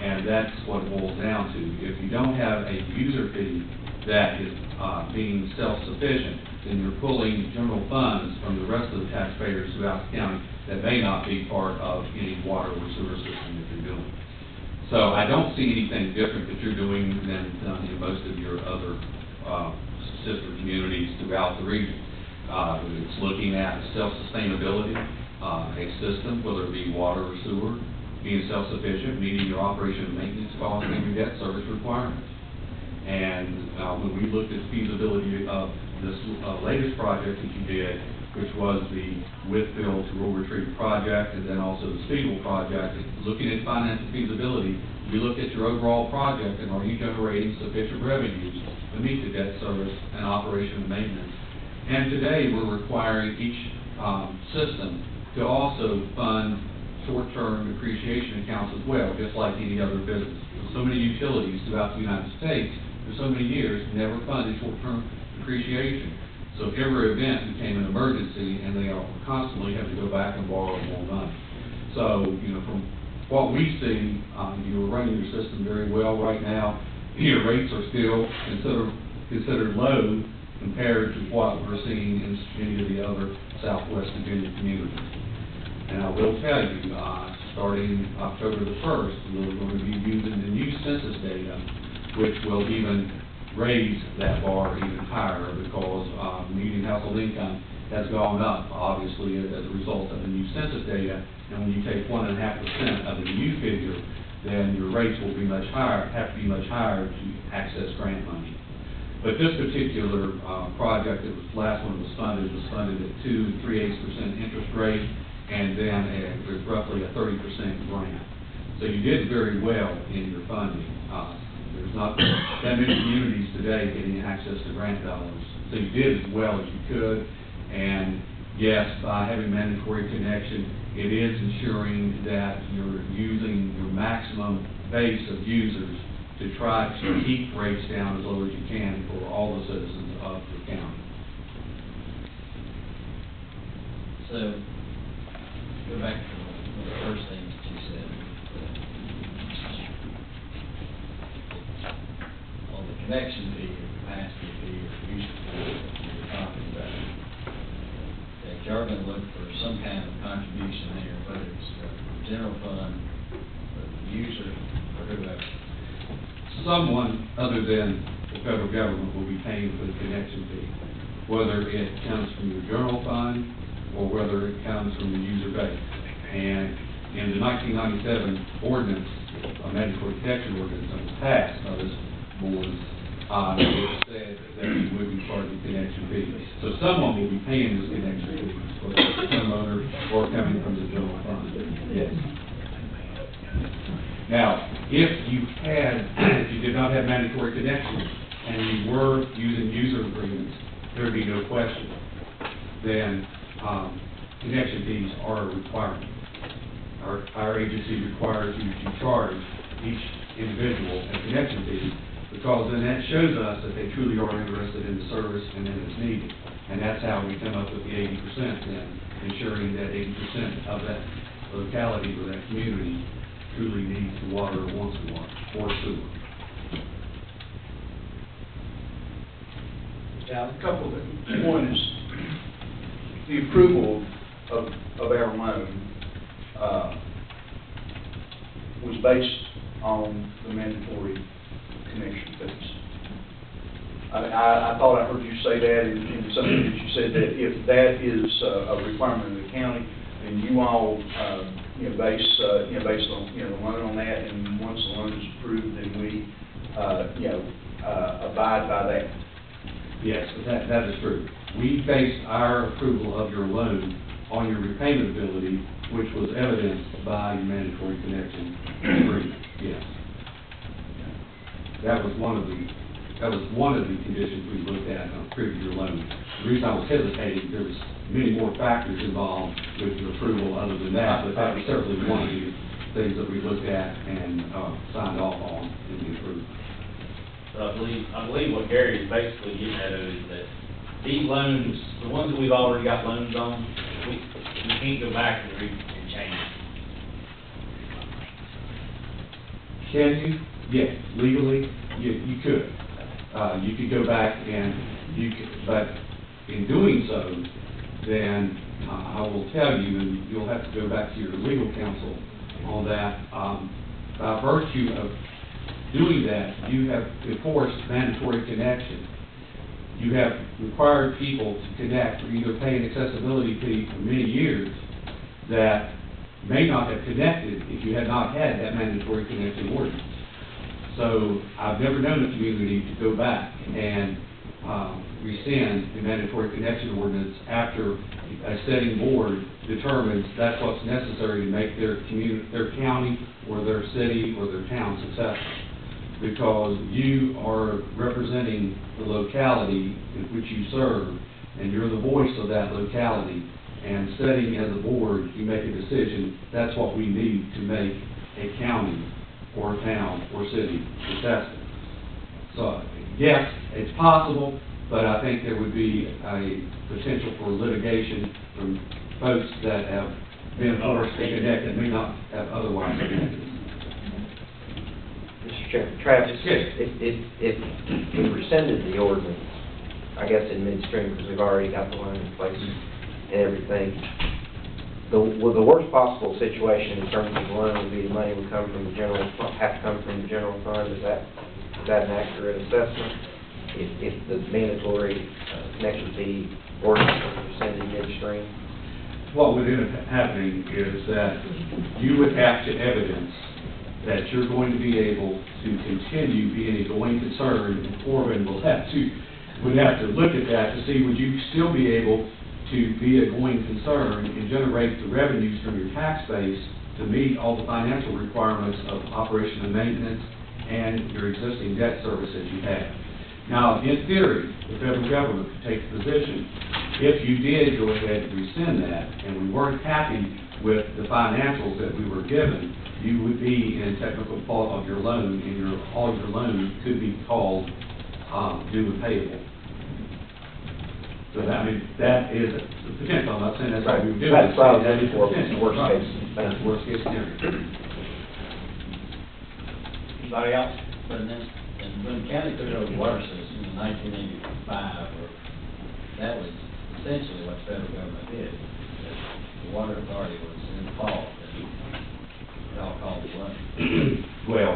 And that's what it boils down to. If you don't have a user fee that is being self-sufficient, then you're pulling general funds from the rest of the taxpayers throughout the county that may not be part of any water or sewer system that you're doing. So I don't see anything different that you're doing than in most of your other sister communities throughout the region. It's looking at self-sustainability, a system, whether it be water or sewer, being self-sufficient, meeting your operation and maintenance costs and your debt service requirements. And when we looked at the feasibility of this latest project that you did, which was the Whitfield to Rural Retreat project, and then also the Speedwell project, looking at financial feasibility, we look at your overall project and are you generating sufficient revenues to meet the debt service and operation and maintenance. And today, we're requiring each system to also fund short-term depreciation accounts as well, just like any other business. So many utilities throughout the United States, for so many years, never funded short-term depreciation. So if every event became an emergency, and they are constantly having to go back and borrow more money. So, you know, from what we see, you're running your system very well right now. Your rates are still considered low compared to what we're seeing in many of the other Southwest Virginia communities. And I will tell you, starting October the 1st, we're going to be using the new census data, which will even raise that bar even higher because median household income has gone up, obviously, as a result of the new census data. And when you take 1.5% of the new figure, then your rates will be much higher, have to be much higher to access grant money. But this particular project, the last one was funded at 2 3/8% interest rate, and then with roughly a 30% grant. So you did very well in your funding. There's not that many communities today getting access to grant dollars. So you did as well as you could, and yes, by having mandatory connection, it is ensuring that you're using your maximum base of users to try to keep rates down as low as you can for all the citizens of your county. So, go back to one of the first things that you said. On the connection fee, or capacity fee, or use fee that you were talking about, that you're gonna look for some kind of contribution there, whether it's the general fund, or the user, or whoever. Someone other than the federal government will be paying for the connection fee, whether it comes from your general fund or whether it comes from the user base. And in the 1997 ordinance, a mandatory connection ordinance that was passed by this board, it said that we would be part of the connection fee. So someone will be paying this connection fee, whether it's the homeowner or coming from the general fund. Yes. Now, if you did not have mandatory connections and you were using user agreements, there would be no question. Then connection fees are a requirement. Our agency requires you to charge each individual a connection fee, because then that shows us that they truly are interested in the service and that it's needed. And that's how we come up with the 80% then, ensuring that 80% of that locality or that community truly needs the water or wants the water or sewer. Yeah, a couple of them. One is the approval of our loan was based on the mandatory connection fees. I thought I heard you say that in something that you said, that if that is a requirement of the county, then you all based on the loan on that, and once the loan is approved, then we abide by that. Yes, that is true. We based our approval of your loan on your repayment ability, which was evidenced by your mandatory connection agreement. Yes. That was one of the conditions we looked at on approving your loan. The reason I was hesitating, there was many more factors involved with your approval other than that, but that was certainly one of the things that we looked at and signed off on in the approval. So I believe what Gary is basically getting at is that these loans, the ones that we've already got loans on, we can't go back and change it. Can you? Yes, legally, you could. You could go back and but in doing so, then I will tell you, and you'll have to go back to your legal counsel on that. By virtue of doing that, you have enforced mandatory connection. You have required people to connect or either pay an accessibility fee for many years that may not have connected if you had not had that mandatory connection ordinance. So I've never known a community to go back and rescind the mandatory connection ordinance after a setting board determines that's what's necessary to make their county or their city or their town successful. Because you are representing the locality in which you serve, and you're the voice of that locality. And setting as a board, you make a decision, that's what we need to make a county or a town or city successful. So, yes, it's possible, but I think there would be a potential for litigation from folks that have been forced to connect and may not have otherwise connected. Mr. Chairman, Travis, if we rescinded the ordinance, I guess in midstream, because we've already got the loan in place and everything, the worst possible situation in terms of the loan would be the money would come from the general, have to come from the general fund. Is that an accurate assessment? If the mandatory connection fee ordinance was rescinded midstream? What would end up happening is that you would have to evidence that you're going to be able to continue being a going concern, and Corbin would have to look at that to see, would you still be able to be a going concern and generate the revenues from your tax base to meet all the financial requirements of operation and maintenance and your existing debt service that you have. Now, in theory, the federal government could take the position, if you did go ahead and rescind that, and we weren't happy with the financials that we were given, you would be in technical default of your loan, and all your loan could be called due and payable. So that, I mean, that is the potential. I'm not saying that's what we would do. That's probably that is the the potential. worst Right. case. That's the worst case scenario. Anybody else? And when the county took over the water system in 1985, that was essentially what the federal government did. The water authority was involved, and it all called the loan. Well,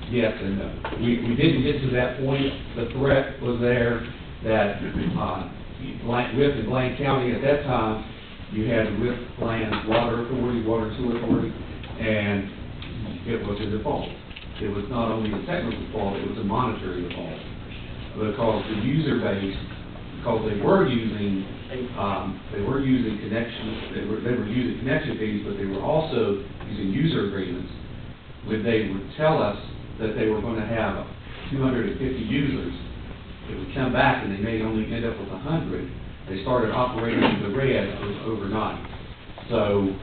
yes and no. We didn't get to that point. The threat was there that, with the Blaine County at that time, you had with Bland's water authority, water and sewer authority, and it was a default. It was not only a technical default, it was a monetary default. Because the user base, because they were using connection fees, but they were also using user agreements. When they would tell us that they were going to have 250 users, it would come back and they may only end up with 100. They started operating in the red overnight. So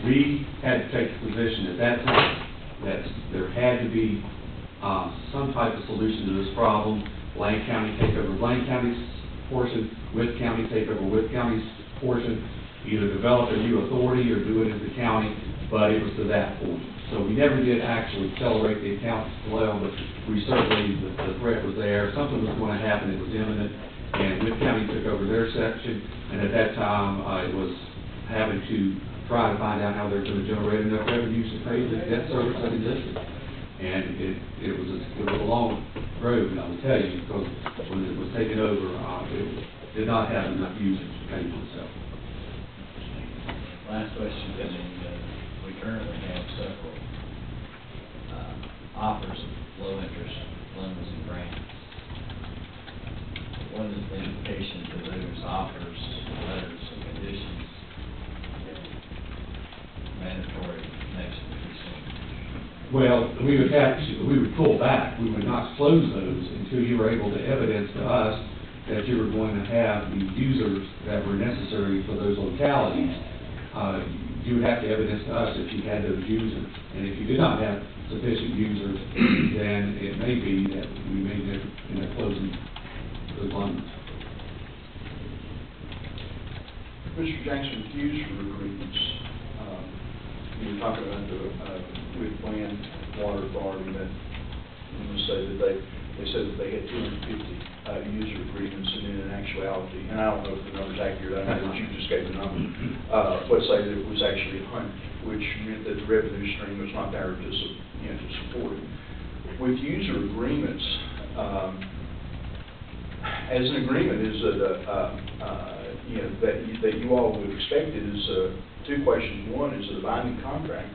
we had to take the position at that time that there had to be some type of solution to this problem. Blaine County take over Blaine County's portion, With County take over With County's portion, either develop a new authority or do it as the county, but it was to that point. So we never did actually accelerate the accounts below, but we certainly, the threat was there. Something was going to happen, it was imminent, and With County took over their section, and at that time, it was having to try to find out how they're going to generate enough revenues to pay the debt service that existed. And it was a long road, I will tell you, because when it was taken over, it did not have enough users to pay for itself. Last question, we currently have several offers of low-interest loans and grants. What is the implication to those offers, letters, and conditions, mandatory connection to rescind? Well, we would pull back. We would not close those until you were able to evidence to us that you were going to have the users that were necessary for those localities. You would have to evidence to us if you had those users. And if you did not have sufficient users, then it may be that we may end up closing those loans. Mr. Jackson, with user agreements, you were talking about the with Bland Water Authority that, say that they said that they had 250 user agreements, and in actuality, and I don't know if the number's accurate, I know that you just gave the number, let's say that it was actually 100, which meant that the revenue stream was not there to support it. With user agreements, as an agreement, is that you all would expect it is two questions. One, is it a binding contract?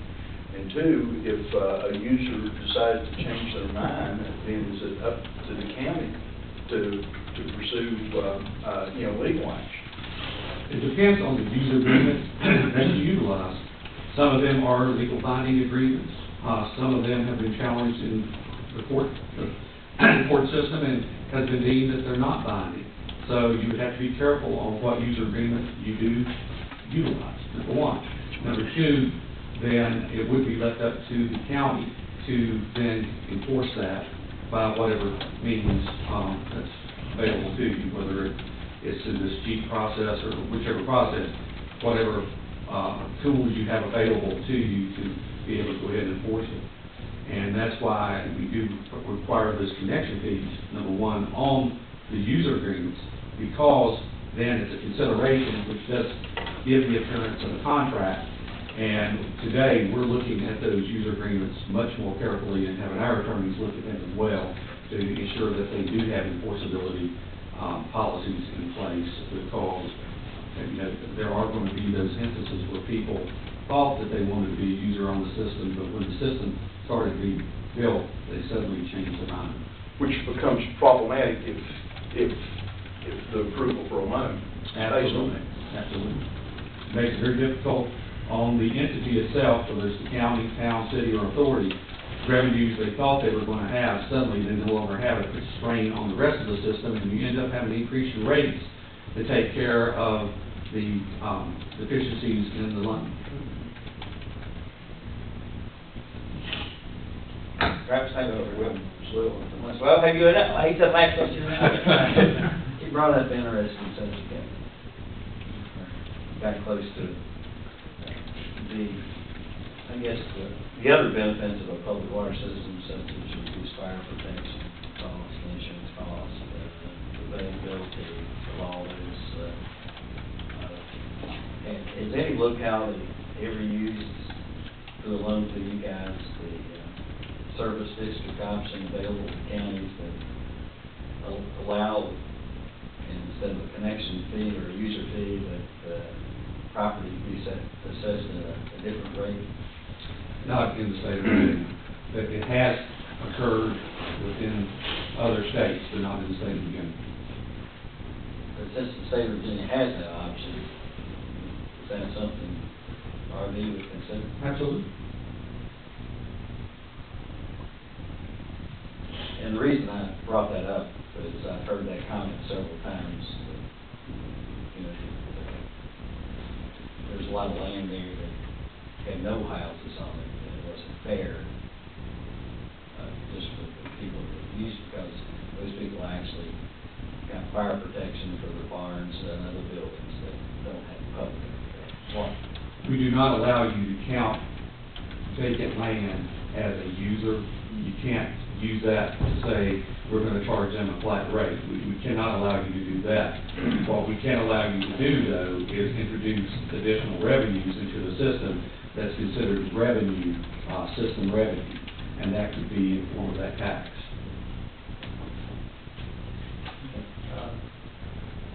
And two, if a user decides to change their mind, then is it up to the county to pursue, legal action? It depends on the user agreements that you utilize. Some of them are legal binding agreements. Some of them have been challenged in the court system and has been deemed that they're not binding. So you would have to be careful on what user agreement you do utilize, number one. Number two, then it would be left up to the county to then enforce that by whatever means that's available to you, whether it's through this cheat process or whichever process, whatever tools you have available to you to be able to go ahead and enforce it. And that's why we do require those connection fees, number one, on the user agreements, because then it's a consideration which does give the appearance of a contract. And today, we're looking at those user agreements much more carefully and having our attorneys look at them as well to ensure that they do have enforceability policies in place, because there are going to be those instances where people thought that they wanted to be a user on the system, but when the system started to be built, they suddenly changed their mind. Which becomes problematic if the approval for a loan. Absolutely. Makes it very difficult on the entity itself, whether it's the county, town, city, or authority, revenues they thought they were going to have, suddenly they no longer have it, puts strain on the rest of the system, and you end up having to increase your rates to take care of the deficiencies in the line. Perhaps hang over with well, have you, he's a last question. He brought up an interesting subject. Got close to I guess, the other benefits of a public water system, such as reduced fire protection costs, insurance costs, availability of all those. And has any locality ever used, through a loan to you guys, the service district option available to counties that allow, instead of a connection fee or a user fee, that property be assessed at a different rate? Not in the state of Virginia. It has occurred within other states, but not in the state of Virginia. But since the state of Virginia has that option, is that something RV would consider? Absolutely. And the reason I brought that up is I've heard that comment several times. There's a lot of land there that had no houses on it, and it wasn't fair, just for the people that use it, because those people actually got fire protection for their barns and other buildings that don't have public water. We do not allow you to count vacant land as a user. You can't use that to say we're going to charge them a flat rate. We cannot allow you to do that. What we can allow you to do, though, is introduce additional revenues into the system that's considered revenue, system revenue, and that could be in the form of that tax.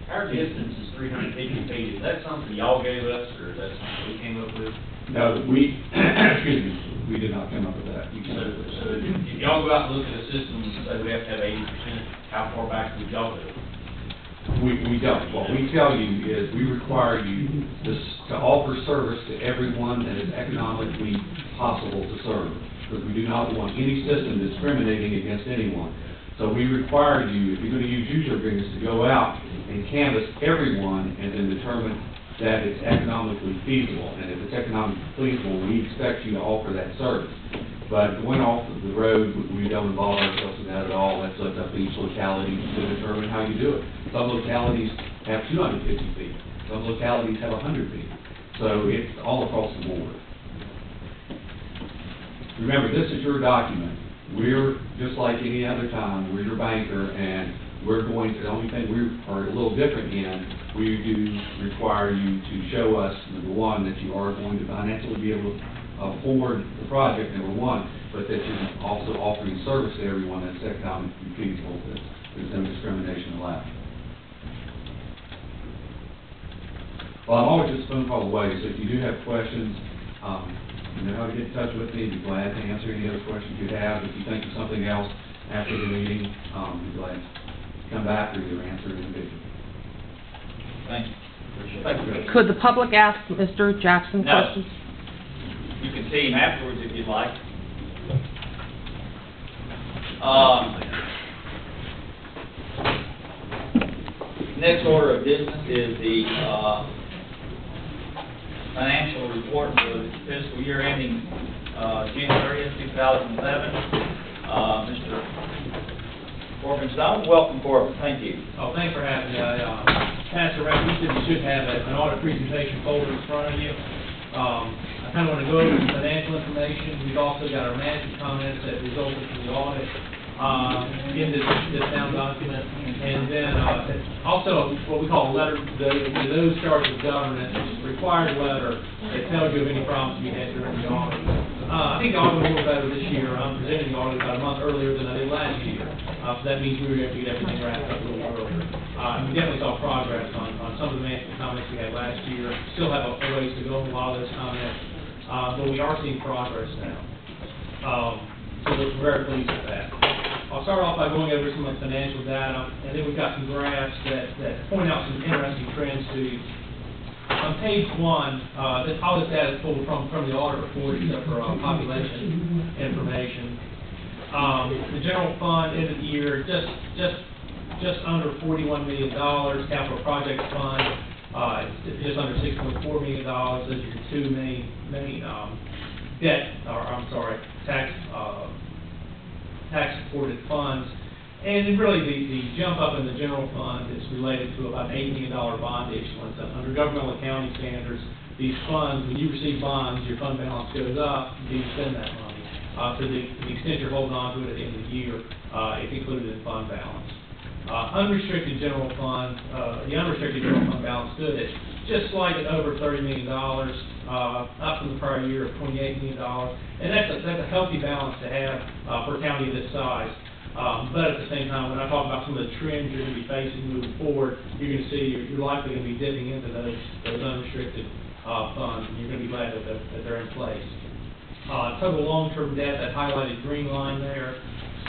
Our distance is 350 feet. Is that something y'all gave us, or is that something we came up with? No, we, excuse me, we did not come up with that. So if y'all go out and look at a system and say we have to have 80%, how far back would y'all go? We don't. What we tell you is we require you to offer service to everyone that is economically possible to serve, because we do not want any system discriminating against anyone. So we require you, if you're going to use user agreements, to go out and canvass everyone and then determine that it's economically feasible. And if it's economically feasible, we expect you to offer that service. But going off of the road, we don't involve ourselves in that at all. That's left up to each locality to determine how you do it. Some localities have 250 feet. Some localities have 100 feet. So it's all across the board. Remember, this is your document. We're, just like any other time, we're your banker, and we're going to, the only thing we are a little different in, we do require you to show us, number one, that you are going to financially be able to afford the project, number one, but that you're also offering service to everyone that's economically feasible, that there's no discrimination allowed. Well, I'm always just a phone call away, so if you do have questions, you know how to get in touch with me. I'd be glad to answer any other questions you have. If you think of something else after the meeting, I'd be glad to come back or either answer it individually. Thank you. Appreciate it. Could the public ask Mr. Jackson No. questions? You can see him afterwards if you'd like. Next order of business is the financial report for the fiscal year ending June 30th, 2011. Mr. Corbenstone, welcome, Corbin. Thank you. Oh, thanks for having me. Pastor Rep, you should have an audit presentation folder in front of you. I kind of want to go over some financial information. We've also got our management comments that resulted from the audit in this down document. And then also what we call a letter to those charged with government, which is a required letter that tells you of any problems you had during the audit. I think the audit was a little better this year. I'm presenting the audit about a month earlier than I did last year. So that means we were able to get everything wrapped up a little earlier. We definitely saw progress on some of the management comments we had last year. Still have a ways to go with a lot of those comments, but we are seeing progress now. So we're very pleased with that. I'll start off by going over some of the financial data, and then we've got some graphs that point out some interesting trends to you. On page 1, all this data is pulled from the audit report, except for population information. The general fund ended the year just under $41 million. Capital projects fund it's just under $6.4 million. Those are your two main tax supported funds. And then really the jump up in the general fund is related to about an $8 million bond issuance. Under governmental accounting standards, these funds, when you receive bonds, your fund balance goes up, you spend that money. To the extent you're holding on to it at the end of the year, it's included in fund balance. Unrestricted general fund, the unrestricted general fund balance stood at just slightly over $30 million, up from the prior year of $28 million. And that's a healthy balance to have for a county of this size. But at the same time, when I talk about some of the trends you're going to be facing moving forward, you're going to see you're likely going to be dipping into those unrestricted funds, and you're going to be glad that they're in place. Total long-term debt, that highlighted green line there,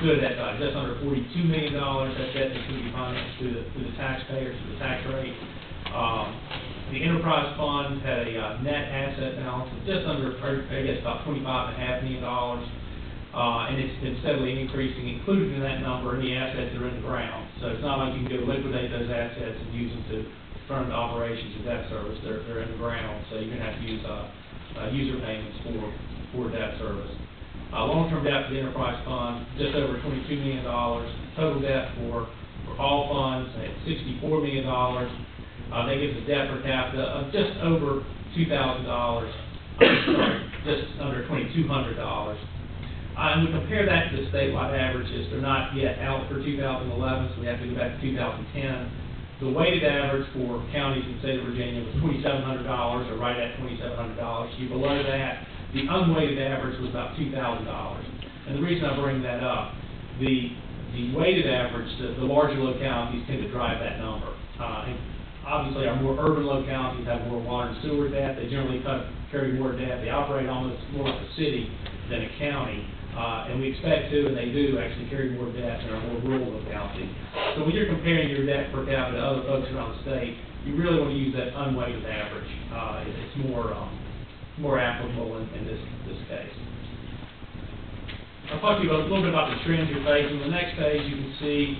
stood at just under $42 million. That debt is going to be financed through the taxpayers, through the tax rate. The enterprise fund had a net asset balance of just under, I guess, about $25.5 million. And it's been steadily increasing. Included in that number are the assets that are in the ground. So it's not like you can go liquidate those assets and use them to fund operations and debt service. They're in the ground, so you're going to have to use user payments for debt service. Long-term debt for the enterprise fund, just over $22 million. Total debt for all funds at $64 million. That gives a debt per capita of just over $2,000. Just under $2,200. And we compare that to the statewide averages. They're not yet out for 2011, so we have to go back to 2010. The weighted average for counties in the state of Virginia was $2,700, or right at $2,700. Below that, the unweighted average was about $2,000. And the reason I bring that up, the weighted average, the larger localities tend to drive that number. And obviously, our more urban localities have more water and sewer debt. They generally carry more debt. They operate almost more like a city than a county. And we expect to, and they do, actually carry more debt than our more rural localities. So when you're comparing your debt per capita to other folks around the state, you really want to use that unweighted average. It's more applicable in this case. I'll talk to you a little bit about the trends you're facing. The next page, you can see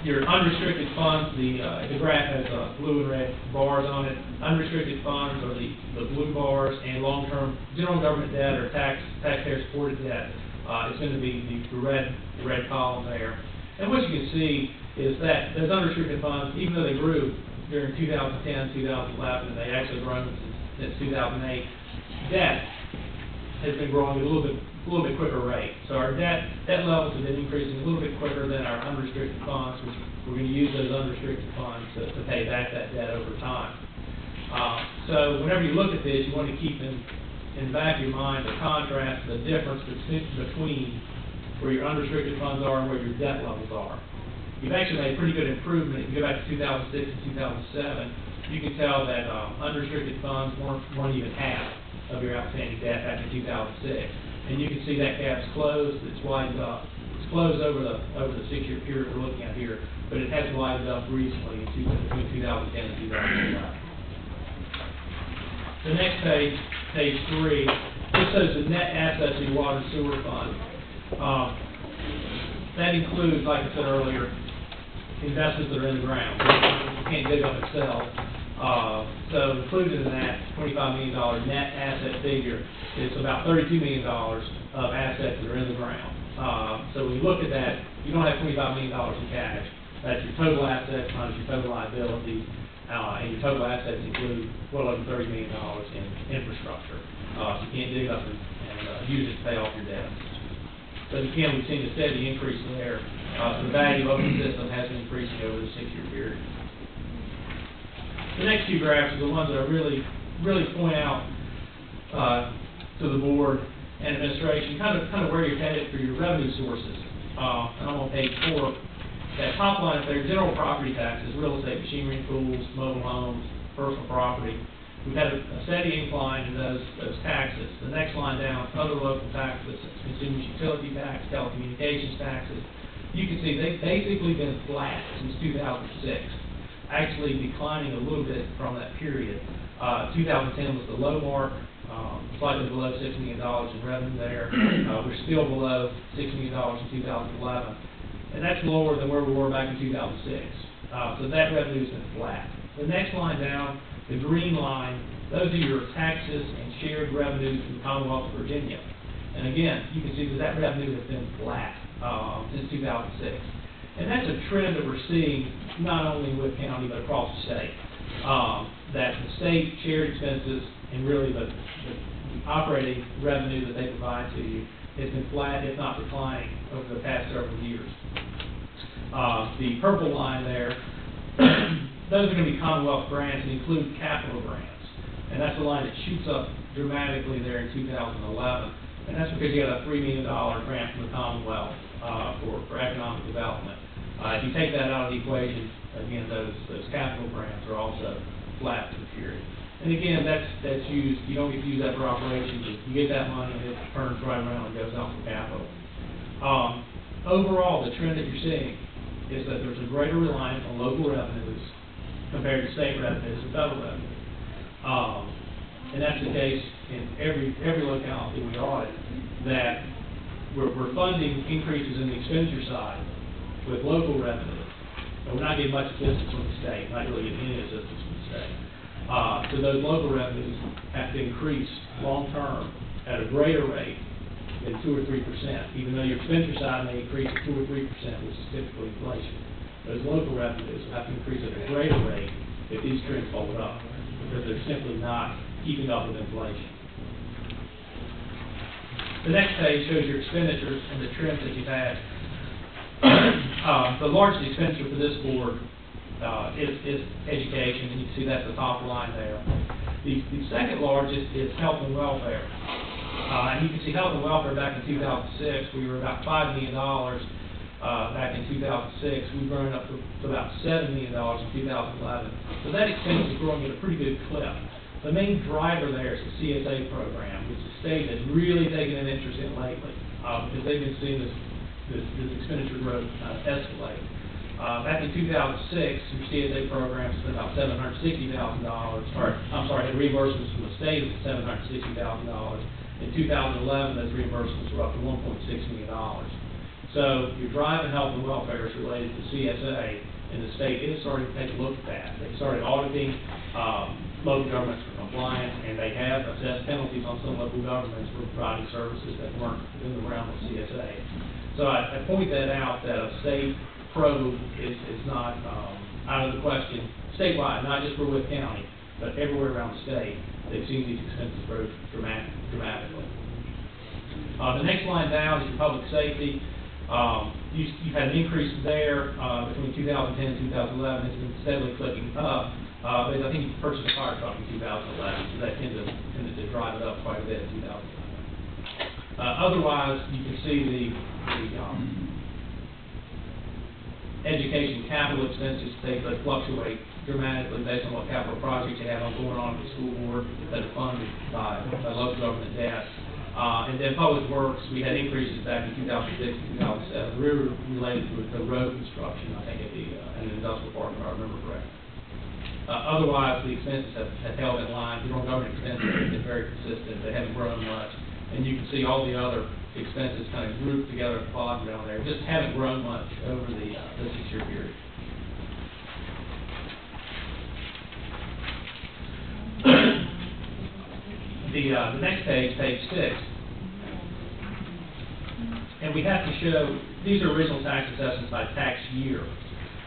your unrestricted funds. The graph has blue and red bars on it. Unrestricted funds are the blue bars, and long-term general government debt or taxpayer-supported debt is going to be the red column there. And what you can see is that those unrestricted funds, even though they grew during 2010, 2011, and they actually grown since 2008, debt has been growing at a little bit quicker rate. So our debt levels have been increasing a little bit quicker than our unrestricted funds, which we're going to use those unrestricted funds to pay back that debt over time. So whenever you look at this, you want to keep in the back of your mind the contrast, the difference between where your unrestricted funds are and where your debt levels are. You've actually made pretty good improvement. If you go back to 2006 and 2007, you can tell that unrestricted funds weren't even half of your outstanding debt back in 2006. And you can see that gap's closed. It's widened up. It's closed over the 6-year period we're looking at here, but it has widened up recently between 2010 and 2011. The next page, page 3, this shows the net assets of your water and sewer fund. That includes, like I said earlier, investments that are in the ground. You can't dig up and sell. So included in that $25 million net asset figure is about $32 million of assets that are in the ground. So when you look at that, you don't have $25 million in cash. That's your total assets minus your total liabilities, and your total assets include well over $30 million in infrastructure. So you can't dig up and use it to pay off your debt. But again, we've seen a steady increase there. So the value of the system has been increasing over the 6-year period. The next few graphs are the ones that I really point out to the board and administration, kind of where you're headed for your revenue sources. And I'm on page 4. That top line up there, general property taxes, real estate, machinery, tools, mobile homes, personal property. We've had a steady incline in those taxes. The next line down, other local taxes, consumer utility tax, telecommunications taxes. You can see they've basically been flat since 2006. actually declining a little bit from that period. 2010 was the low mark, slightly below $6 million in revenue there. We're still below $6 million in 2011, and that's lower than where we were back in 2006. So that revenue's been flat. The next line down, the green line, those are your taxes and shared revenues from the Commonwealth of Virginia. And again, you can see that that revenue has been flat since 2006. And that's a trend that we're seeing not only in Wood County but across the state. That the state shared expenses and really the operating revenue that they provide to you has been flat, if not declining, over the past several years. The purple line there, those are going to be Commonwealth grants and include capital grants. And that's the line that shoots up dramatically there in 2011. And that's because you got a $3 million grant from the Commonwealth for economic development. If you take that out of the equation, again, those capital grants are also flat for the period. And again, that's used, you don't get to use that for operations. You get that money and it turns right around and goes out for capital. Overall, the trend that you're seeing is that there's a greater reliance on local revenues compared to state revenues and federal revenues. And that's the case in every locality we audit, that we're funding increases in the expenditure side with local revenue, but we're not getting much assistance from the state, not really getting any assistance from the state. So those local revenues have to increase long-term at a greater rate than 2 or 3%, even though your expenditure side may increase at 2 or 3%, which is typically inflation. Those local revenues will have to increase at a greater rate if these trends hold up, because they're simply not keeping up with inflation. The next page shows your expenditures and the trends that you've had. The largest expenditure for this board is education, and you can see that's the top line there. The second largest is health and welfare. And you can see health and welfare back in 2006, we were about $5 million back in 2006. We've grown up to about $7 million in 2011. So that expense is growing at a pretty good clip. The main driver there is the CSA program, which the state has really taken an interest in lately, because they've been seeing this expenditure growth escalate. Back in 2006, your CSA program spent about $760,000, had reimbursements from the state of $760,000. In 2011, those reimbursements were up to $1.6 million. So your drive in health and welfare is related to CSA, and the state is starting to take a look at that. They started auditing local governments for compliance, and they have assessed penalties on some local governments for providing services that weren't within the realm of CSA. So I point that out, that a state probe is not out of the question statewide, not just for Wood County, but everywhere around the state. They've seen these expenses grow dramatically. The next line down is your public safety. You've had an increase there between 2010 and 2011. It's been steadily clicking up. But I think you purchased a fire truck in 2011, so that tended to drive it up quite a bit in 2011. Otherwise, you can see the education capital expenses, they fluctuate dramatically based on what capital projects you have going on at the school board that are funded by local government debt. And then public works, we had increases back in 2006 and 2007. We were related to the road construction, I think, at the industrial park, if I remember correctly. Otherwise, the expenses have held in line. The general government expenses have been very consistent. They haven't grown much. And you can see all the other expenses kind of grouped together at the bottom down there. Just haven't grown much over the 6-year period. The next page, page 6. And we have to show, these are original tax assessments by tax year.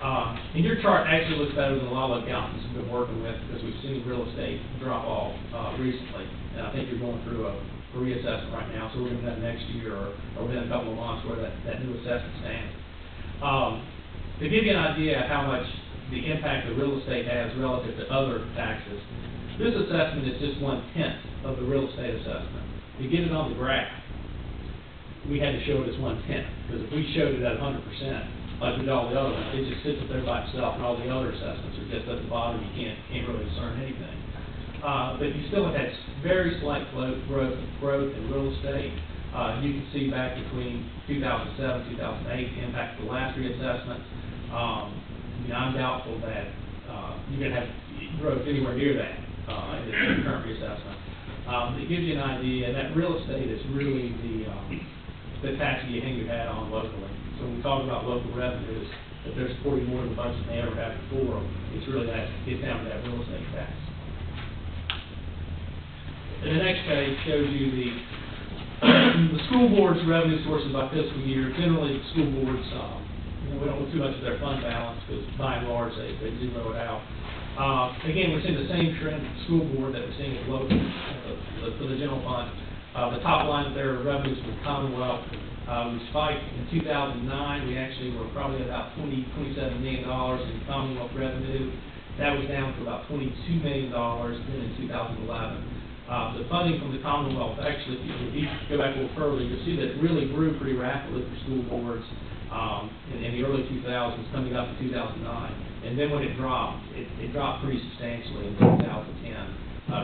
And your chart actually looks better than a lot of accountants we've been working with, because we've seen real estate drop off recently. And I think you're going through a reassessment right now, so we're going to have next year or within a couple of months where that new assessment stands. To give you an idea of how much the impact of real estate has relative to other taxes, this assessment is just 1/10 of the real estate assessment. To get it on the graph, we had to show it as 1/10, because if we showed it at 100%, like we did all the other ones, it just sits up there by itself, and all the other assessments are just at the bottom. You can't really discern anything. But you still have had very slight growth in real estate. You can see back between 2007 and 2008 the impact of the last reassessment. I'm doubtful that you're gonna have growth anywhere near that, in the current reassessment. It gives you an idea, and that real estate is really the tax you hang your hat on locally. So when we talk about local revenues, if they're supporting more of the budget than they ever have before, it's really that, gets down to that real estate tax. And the next page shows you the school board's revenue sources by fiscal year. Generally, the school boards, we don't look too much at their fund balance, because by and large, they zero it out. Again, we're seeing the same trend at the school board that we're seeing at local, for the general fund. The top line of their revenues for the Commonwealth, we spiked in 2009. We actually were probably about $27 million in Commonwealth revenue. That was down to about $22 million then in 2011. The funding from the Commonwealth, actually, if you go back a little further, you'll see that it really grew pretty rapidly for school boards in the early 2000s, coming up to 2009. And then when it dropped, it dropped pretty substantially in 2010,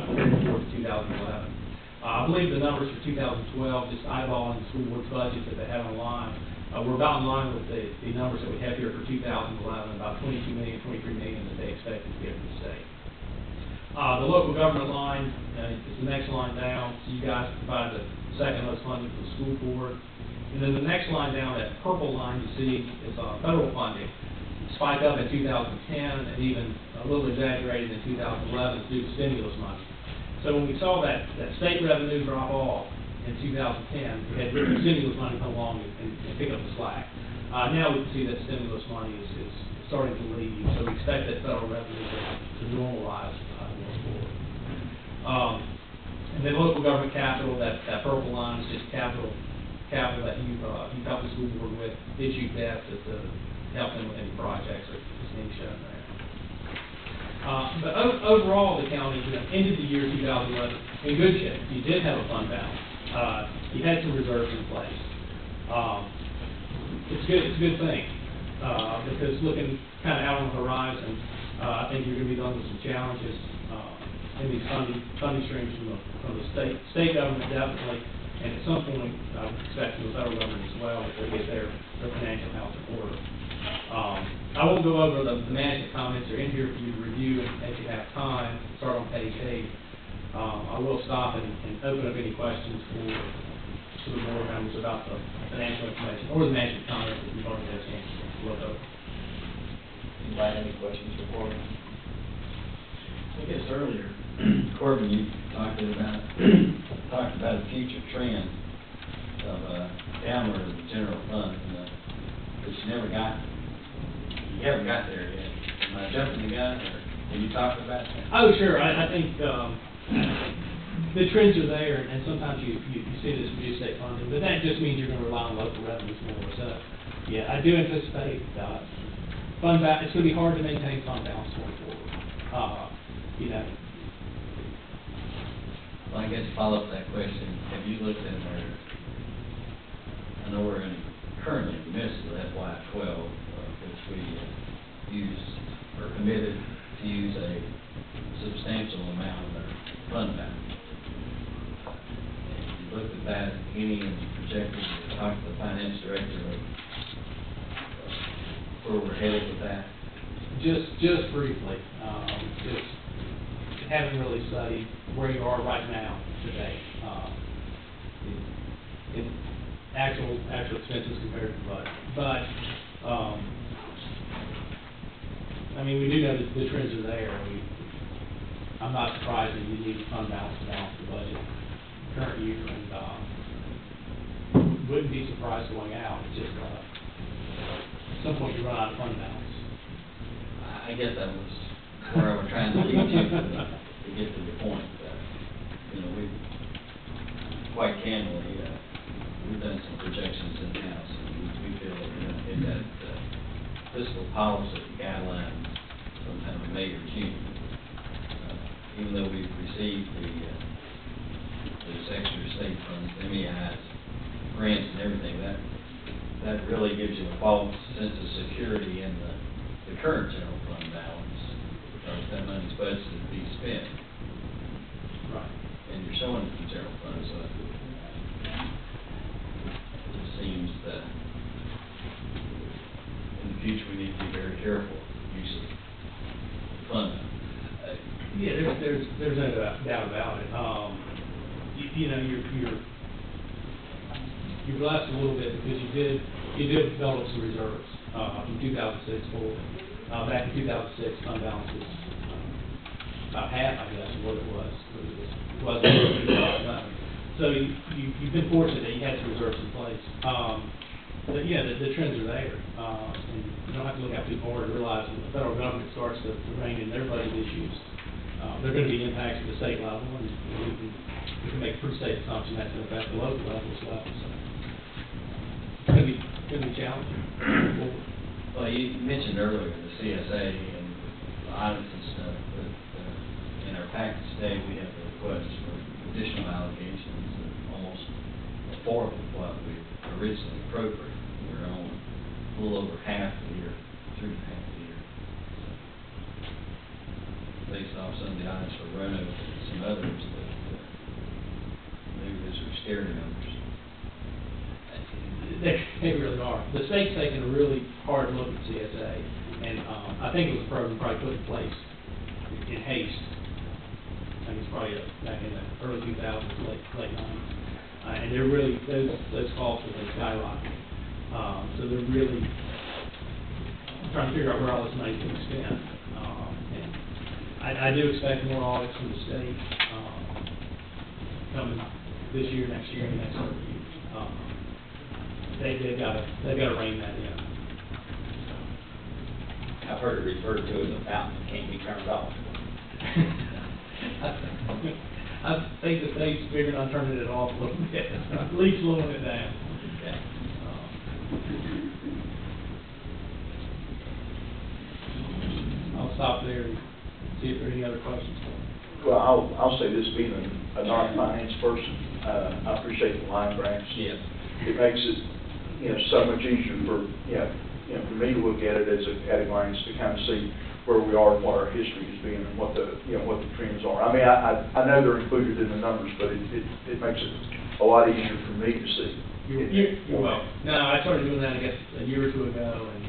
compared to 2011. I believe the numbers for 2012, just eyeballing the school board's budget that they have online, we're about in line with the numbers that we have here for 2011, about $22 million, $23 million that they expect to get from the state. The local government line is the next line down. So you guys provide the second most funding for the school board. And then the next line down, that purple line you see, is federal funding. Spiked up in 2010 and even a little exaggerated in 2011 due to stimulus money. So when we saw that state revenue drop off in 2010, we had stimulus money come along and pick up the slack. Now we can see that stimulus money is starting to leave, so we expect that federal revenue to normalize going forward. And then local government capital, that purple line is just capital that you've helped the school board with, issued debt to help them with any projects that is being shown there. But overall, the county ended the year 2011 in good shape. You did have a fund balance. You had some reserves in place. It's good. It's a good thing because looking kind of out on the horizon, I think you're going to be dealing with some challenges in these funding streams from the state government definitely, and at some point I would expect from the federal government as well if they get their financial house in order. I won't go over the management comments. They're in here for you to review if you have time. Start on page 8. I will stop and open up any questions for the board members about the financial information or the management comments that you've already had a chance to look over. Anybody have any questions for Corbin? I guess earlier, Corbin, you talked about a future trend of downward of the general fund, but you haven't got there yet. Am I jumping the gun, or can you talk about that? Oh, sure. I think the trends are there, and sometimes you see this reduced state funding, but that just means you're going to rely on local revenues more. So, yeah, I do anticipate fund balance. It's going to be hard to maintain fund balance going forward. Well, I guess follow up that question. Have you looked at our? I know we're currently in the midst of FY12, which we used or committed to use a substantial amount of our fund balance. Have you looked at that, any projected, talked to the finance director of where we're headed with that? Just briefly, just haven't really studied where you are right now today. In actual expenses compared to budget. But, I mean, we do know that the trends are there. I'm not surprised that you need a fund balance to balance the budget current year, and wouldn't be surprised going out. It's just at some point you run out of fund balance. I guess that was where I was trying to lead you to get to the point. We've quite candidly, we've done some projections in-house, and we feel that we're going to hit that fiscal policy guideline sometime in May or June. Even though we've received those extra state funds, MEIs, grants and everything, that really gives you a false sense of security in the current general fund balance, because that money's budgeted to be spent. Right. And you're showing it from general fund, so it seems that in the future we need to be very careful use of Yeah, there's no doubt about it. You know, you're blessed a little bit because you did develop some reserves, from 2006 forward. Back in 2006, fund balance was, about half, I guess, of what it was. So you've been fortunate that you had some reserves in place. But yeah, the trends are there. And you don't have to look out too far to realize when the federal government starts to rein in their budget issues, there are going to be impacts at the state level, and we can make a pretty safe assumption that's going to affect the local level as well. So it's going to be challenging. Well, you mentioned earlier the CSA and the audits and stuff, but in our package today, we have a request for additional allocations of almost a fourth of what we originally appropriated. We're on a little over half the year, through half the year. Based off some of the items for Roanoke and some others that maybe those are scary numbers. They really are. The state's taking a really hard look at CSA, and I think it was a program probably put in place in haste. I think it's probably back in the early 2000s, late 90s. And they're really, those costs have been skyrocketing. So they're really trying to figure out where all this money's being spent. And I do expect more audits from the state coming this year, next year, and the next several years. They've got to rein that in. I've heard it referred to as a fountain that can't be turned off. I think the state's figuring on turning it off a little bit, at least slowing it down. Okay. I'll stop there and see if there are any other questions. Well, I'll say this, being a non-finance person, I appreciate the line graphs. Yes. It makes it, so much easier for, for me to look at it as at a glance to kind of see where we are and what our history has been and what the, what the trends are. I mean, I know they're included in the numbers, but it makes it a lot easier for me to see. You're welcome. No, I started doing that, I guess, a year or two ago, and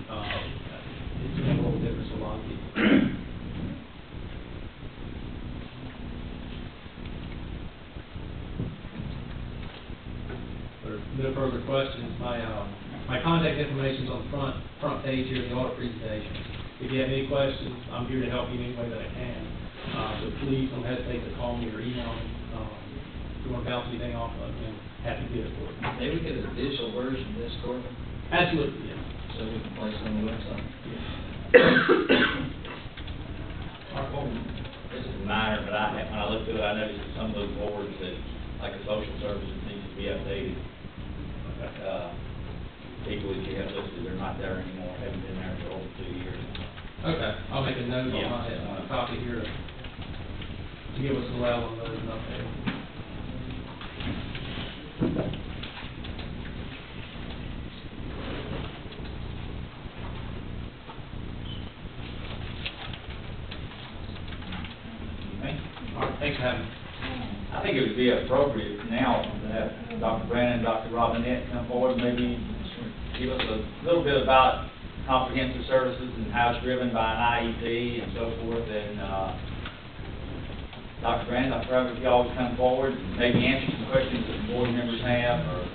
it's made a little difference to a lot of people. No further questions. My contact information is on the front page here of the audit presentation. If you have any questions, I'm here to help you in any way that I can. So please don't hesitate to call me or email me. If you want to bounce anything off of me, I'm happy to do it for you. May we get a digital version of this, Corbin? Absolutely, yeah. So we can place it on the website? Yeah. This is minor, but when I looked at it, I noticed that some of those boards that, like the social services, needs to be updated. People that you have listed, they're not there anymore, haven't been there for over 2 years. Okay, I'll make a note on my copy here to give us a well on those and update. All right, thanks for having me. I think it would be appropriate now to have Dr. Brandon and Dr. Robinette come forward, maybe give us a little bit about comprehensive services and how it's driven by an IEP and so forth. And Dr. Brandon, Dr. Robinette, if you all would come forward and maybe answer some questions that the board members have, or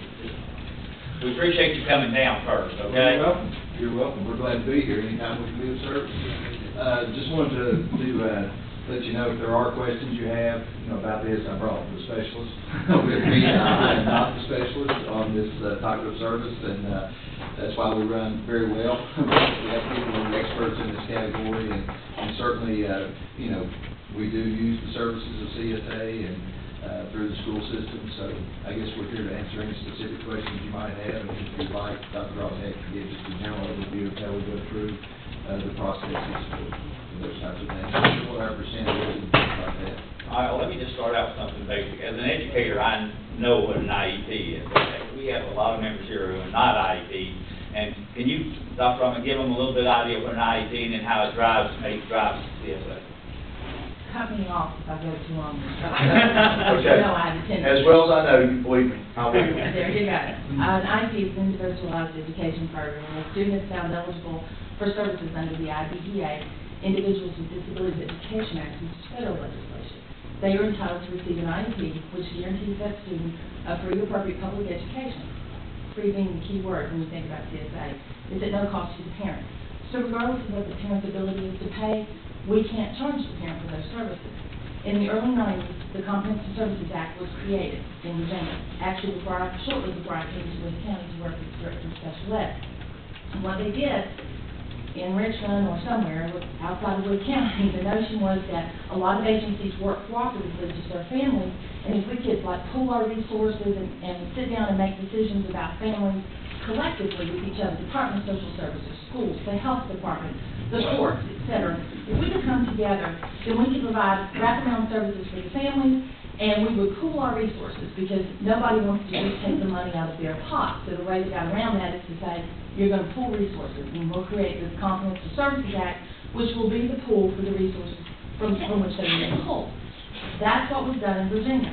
we appreciate you coming down first, okay? You're welcome. You're welcome. We're glad to be here anytime we can be of service. Just wanted to let you know if there are questions you have, about this. I brought the specialist with me. I am not the specialist on this type of service, and that's why we run very well. We have people who are experts in this category, and certainly, we do use the services of CSA and through the school system. So I guess we're here to answer any specific questions you might have, and if you'd like, Dr. Robinette can give just a general overview of how we go through the processes for those types of things, what our percentage is and things like that. All right, well, let me just start out with something basic. As an educator, I know what an IEP is. We have a lot of members here who are not IEP. And can you, Dr. Robinette, give them a little bit of idea what an IEP is and how it drives CSA? Cut me off if I go too long. Okay. No, I have a tendency. As well as I know you, believe me, I'll be. There you go. An IEP is an individualized education program. A student is found eligible for services under the IDEA Individuals with Disabilities Education Act, which is federal legislation. They are entitled to receive an IEP, which guarantees that student a free appropriate public education. Free being the key word when you think about CSA. It's at no cost to the parent. So regardless of what the parent's ability is to pay, we can't charge the parent for those services. In the early 90s, the Comprehensive Services Act was created in Virginia, actually shortly before I came to Wood County to work as Director of Special Ed. And what they did in Richmond or somewhere outside of Wood County, the notion was that a lot of agencies work cooperatively to serve families, and if we could pool our resources and sit down and make decisions about families collectively with each other, Department of Social Services, schools, the health department, the courts, etc. If we could come together, then we could provide wraparound services for the families, and we would pool our resources, because nobody wants to just take the money out of their pot. So the way they got around that is to say, you're going to pool resources, and we'll create this Comprehensive Services Act, which will be the pool for the resources from which they will be pulled. That's what was done in Virginia.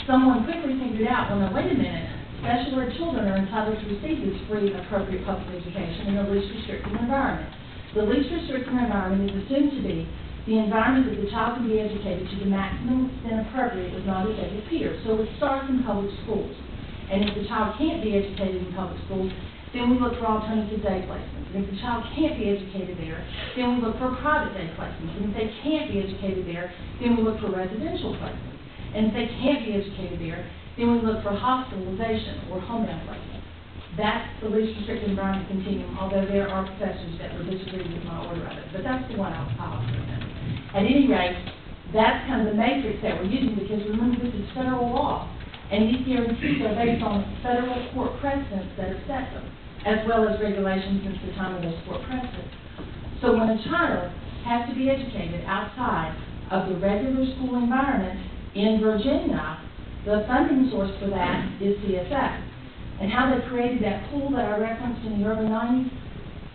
Someone quickly figured out, well, now, wait a minute, special ed children are entitled to receive this free, appropriate public education in a least restrictive environment. The least restrictive environment is assumed to be the environment that the child can be educated to the maximum extent appropriate with non-disabled peers. So it starts in public schools. And if the child can't be educated in public schools, then we look for alternative day placements. And if the child can't be educated there, then we look for private day placements. And if they can't be educated there, then we look for residential placements. And if they can't be educated there, then we look for hospitalization or homebound placement. That's the least restricted environment continuum, although there are professors that would disagree with my order of it. But that's the one I'll recommend. At any rate, that's kind of the matrix that we're using, because remember, this is federal law. And these guarantees are based on federal court precedents that have set them, as well as regulations since the time of those court precedents. So when a child has to be educated outside of the regular school environment in Virginia, the funding source for that is CSA. And how they created that pool that I referenced in the early 90s,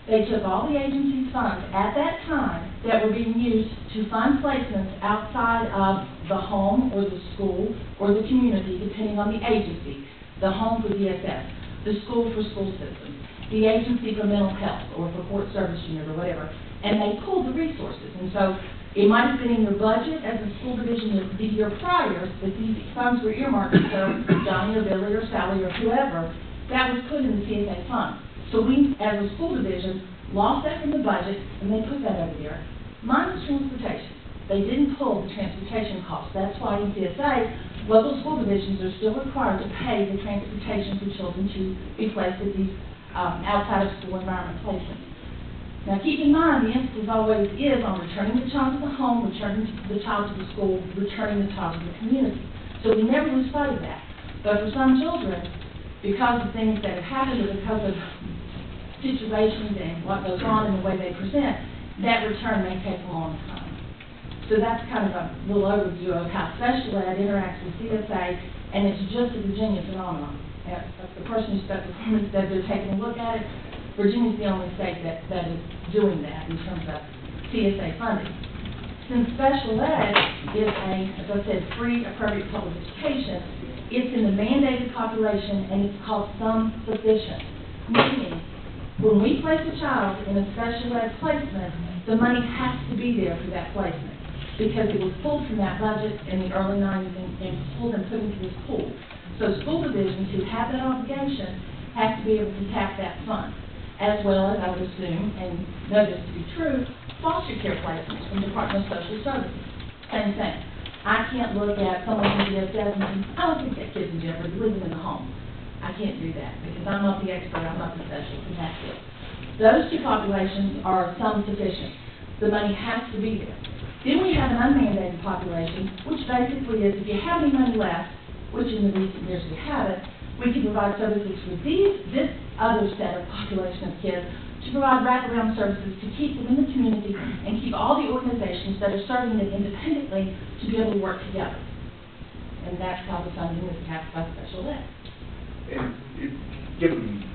they took all the agency's funds at that time that were being used to fund placements outside of the home or the school or the community, depending on the agency. The home for DSS, the school for school systems, the agency for mental health or for court service unit or whatever. And they pulled the resources. And so it might have been in your budget as a school division the year prior, but these funds were earmarked for Johnny or Billy or Sally or whoever. That was put in the CSA fund. So we, as a school division, lost that from the budget, and they put that over there. Minus transportation. They didn't pull the transportation costs. That's why in CSA, local school divisions are still required to pay the transportation for children to be placed at these outside of school environment placements. Now keep in mind, the emphasis always is on returning the child to the home, returning the child to the school, returning the child to the community. So we never lose sight of that. But for some children, because of things that have happened or because of situations and what goes on in the way they present, that return may take a long time. So that's kind of a little overview of how special ed interacts with CSA, and it's just a Virginia phenomenon. As the person who spoke before me said they're taking a look at it, Virginia's the only state that is doing that in terms of CSA funding. Since special ed is as I said, free, appropriate public education, it's in the mandated population, and it's called sum sufficient. Meaning, when we place a child in a special ed placement, the money has to be there for that placement, because it was pulled from that budget in the early 90s and pulled and put into this pool. So school divisions who have that obligation have to be able to tap that fund, as well as, I would assume, and know this to be true, foster care placements from the Department of Social Services. Same thing. I can't look at someone who does that and think, I don't think that kid's in jeopardy living in the home. I can't do that, because I'm not the expert, I'm not the specialist in that field. Those two populations are sum sufficient. The money has to be there. Then we have an unmandated population, which basically is, if you have any money left, which in the recent years we haven't, we can provide services for this other set of population of kids, to provide wraparound services to keep them in the community and keep all the organizations that are serving them independently to be able to work together. And that's how the funding is tapped by special ed. And given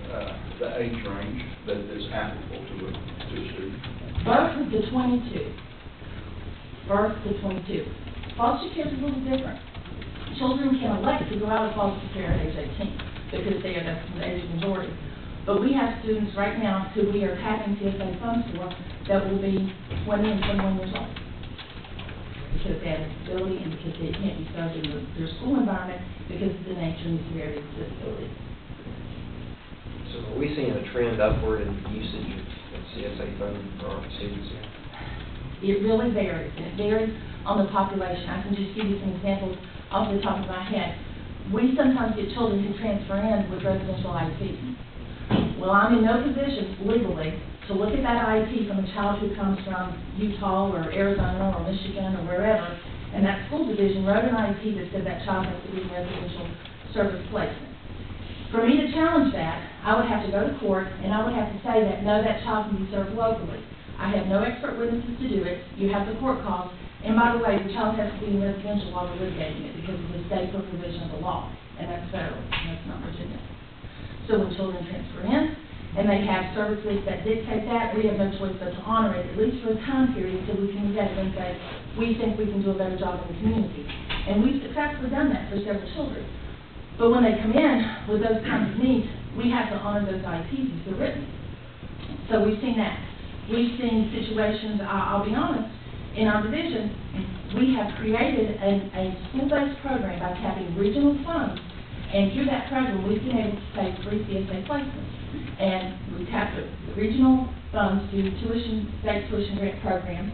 the age range that is applicable to a student? Birth to 22. Birth to 22. Foster care is a little different. Children can elect to go out of foster care at age 18 because they are the age of majority. But we have students right now who we are tapping TSA funds for that will be 20 and 21 years old. Because they have a disability and because they can't be served in their school environment because of the nature and the severity of the disability. So are we seeing a trend upward in usage of CSA funding for our students here? It really varies, and it varies on the population. I can just give you some examples off the top of my head. We sometimes get children who transfer in with residential IEP. Well, I'm in no position legally to look at that IEP from a child who comes from Utah or Arizona or Michigan or wherever, and that school division wrote an IEP that said that child has to be in residential service placement. For me to challenge that, I would have to go to court, and I would have to say that, no, that child can be served locally. I have no expert witnesses to do it. You have the court calls. And by the way, the child has to be in residential while we're litigating it because it's a state provision of the law, and that's federal, and that's not Virginia. So when children transfer in, and they have services that dictate that, we have no choice but to honor it, at least for a time period, until we can look at it and say, we think we can do a better job in the community. And we've successfully done that for several children. But when they come in with those kinds of needs, we have to honor those IEPs as they're written. So we've seen that. We've seen situations, I'll be honest, in our division, we have created a school-based program by tapping regional funds, and through that program, we've been able to pay free CSA placements. And we tapped the regional funds through state tuition grant programs.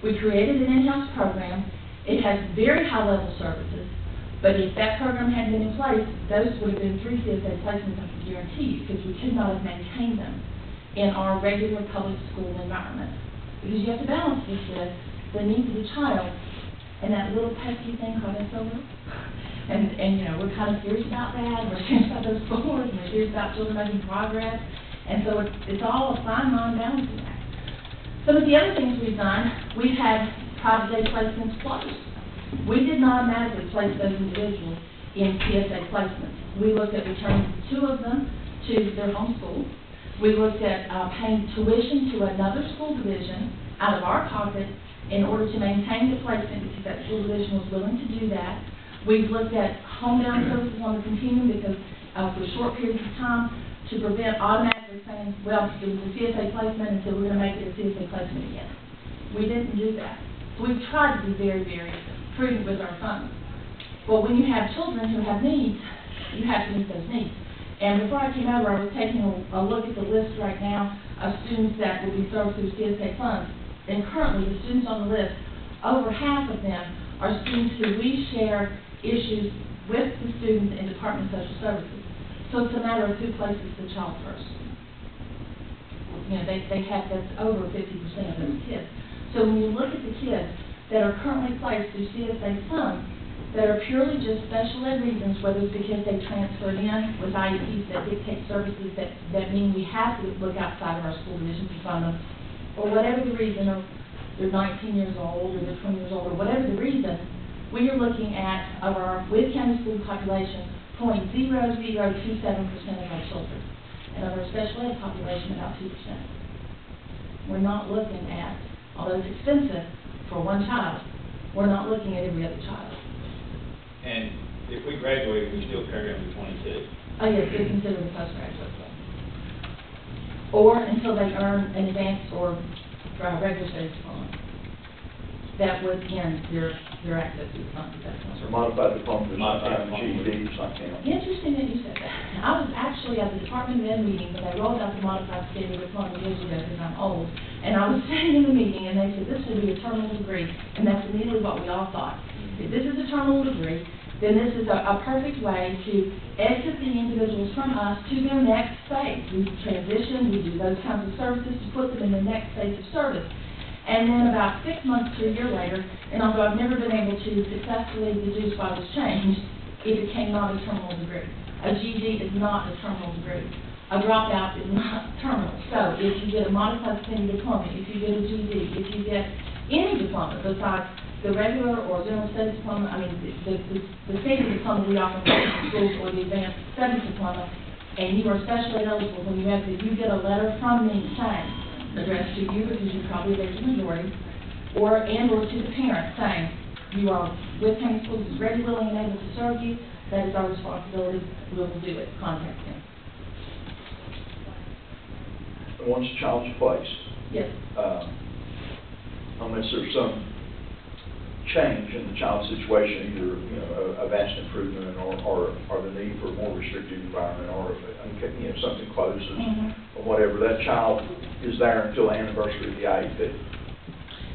We created an in-house program. It has very high-level services, but if that program hadn't been in place, those would have been free CSA placements, I can guarantee you, because we could not have maintained them in our regular public school environment. Because you have to balance this with the needs of the child and that little pesky thing called SOL. And you know, we're kind of serious about that. We're serious about those scores, and we're serious about children making progress. And so it's all a fine line balancing act. Some of the other things we've done, we've had private day placements closed. We did not automatically place those individuals in PSA placements. We looked at returning 2 of them to their home school. We looked at paying tuition to another school division out of our pocket in order to maintain the placement because that school division was willing to do that. We've looked at homebound services on the continuum because for short periods of time to prevent automatically saying, well, it was a CSA placement and so we're going to make it a CSA placement again. We didn't do that. So we've tried to be very, very prudent with our funds. But when you have children who have needs, you have to meet those needs. And before I came over, I was taking a look at the list right now of students that will be served through CSA funds. And currently, the students on the list, over half of them are students who we share issues with the students in Department of Social Services. So it's a matter of who places the child first. You know, that's over 50% of those kids. So when you look at the kids that are currently placed through CSA funds, that are purely just special ed reasons, whether it's because they transferred in with IEPs that dictate services that mean we have to look outside of our school division to fund them, or whatever the reason, or they're 19 years old, or they're 20 years old, or whatever the reason, we are looking at, of our With County school population, 0.0027% of our children, and of our special ed population, about 2%. We're not looking at, although it's expensive for one child, we're not looking at every other child. And if we graduate, we still carry them to 22. Oh, yes, they're considered a postgraduate. Or until they earn an advanced or regular studies diploma. That would end their access to the funds. So modified diploma does not count, GED does not count. Interesting that you said that. I was actually at the Department of Ed meeting when they rolled out the modified standard diploma years ago because I'm old. And I was sitting in the meeting and they said this will be a terminal degree. And that's immediately what we all thought. If this is a terminal degree, then this is a perfect way to exit the individuals from us to their next phase. We transition, we do those kinds of services to put them in the next phase of service. And then about 6 months to a year later, and although I've never been able to successfully deduce why this changed, it became not a terminal degree. A GED is not a terminal degree. A dropout is not terminal. So if you get a modified standard diploma, if you get a GED, if you get any diploma besides the regular or general studies diploma, I mean, the standard diploma we offer in schools or the advanced studies diploma, and you are specially eligible when you exit, you get a letter from me saying, addressed to you because you're probably the majority, or to the parent saying, you are with County Schools is ready, willing, and able to serve you. That is our responsibility. We will do it. Contact them. once a child's placed, Yes. unless there's some change in the child's situation, either, a vast improvement or the need for a more restrictive environment or, something closes or whatever, that child is there until the anniversary of the IEP.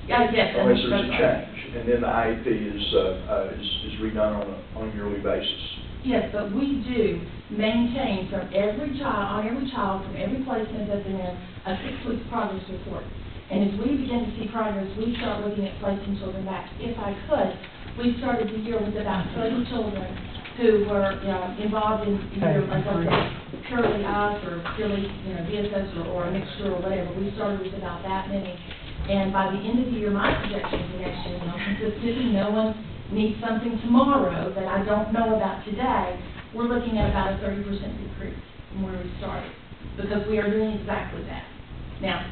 Yeah, yes. Unless there's that's a right. change, and then the IEP is redone on a yearly basis. Yes, but we do maintain from every child, from every placement that's in there, a 6-week progress report. And as we begin to see progress, we start looking at placing children back. If I could, we started the year with about 30 children who were, involved in either, like I said, purely us or purely, DSS or a mixture or whatever. We started with about that many. And by the end of the year, my projection for next year, consistently, no one needs something tomorrow that I don't know about today, we're looking at about a 30% decrease from where we started, because we are doing exactly that. Now,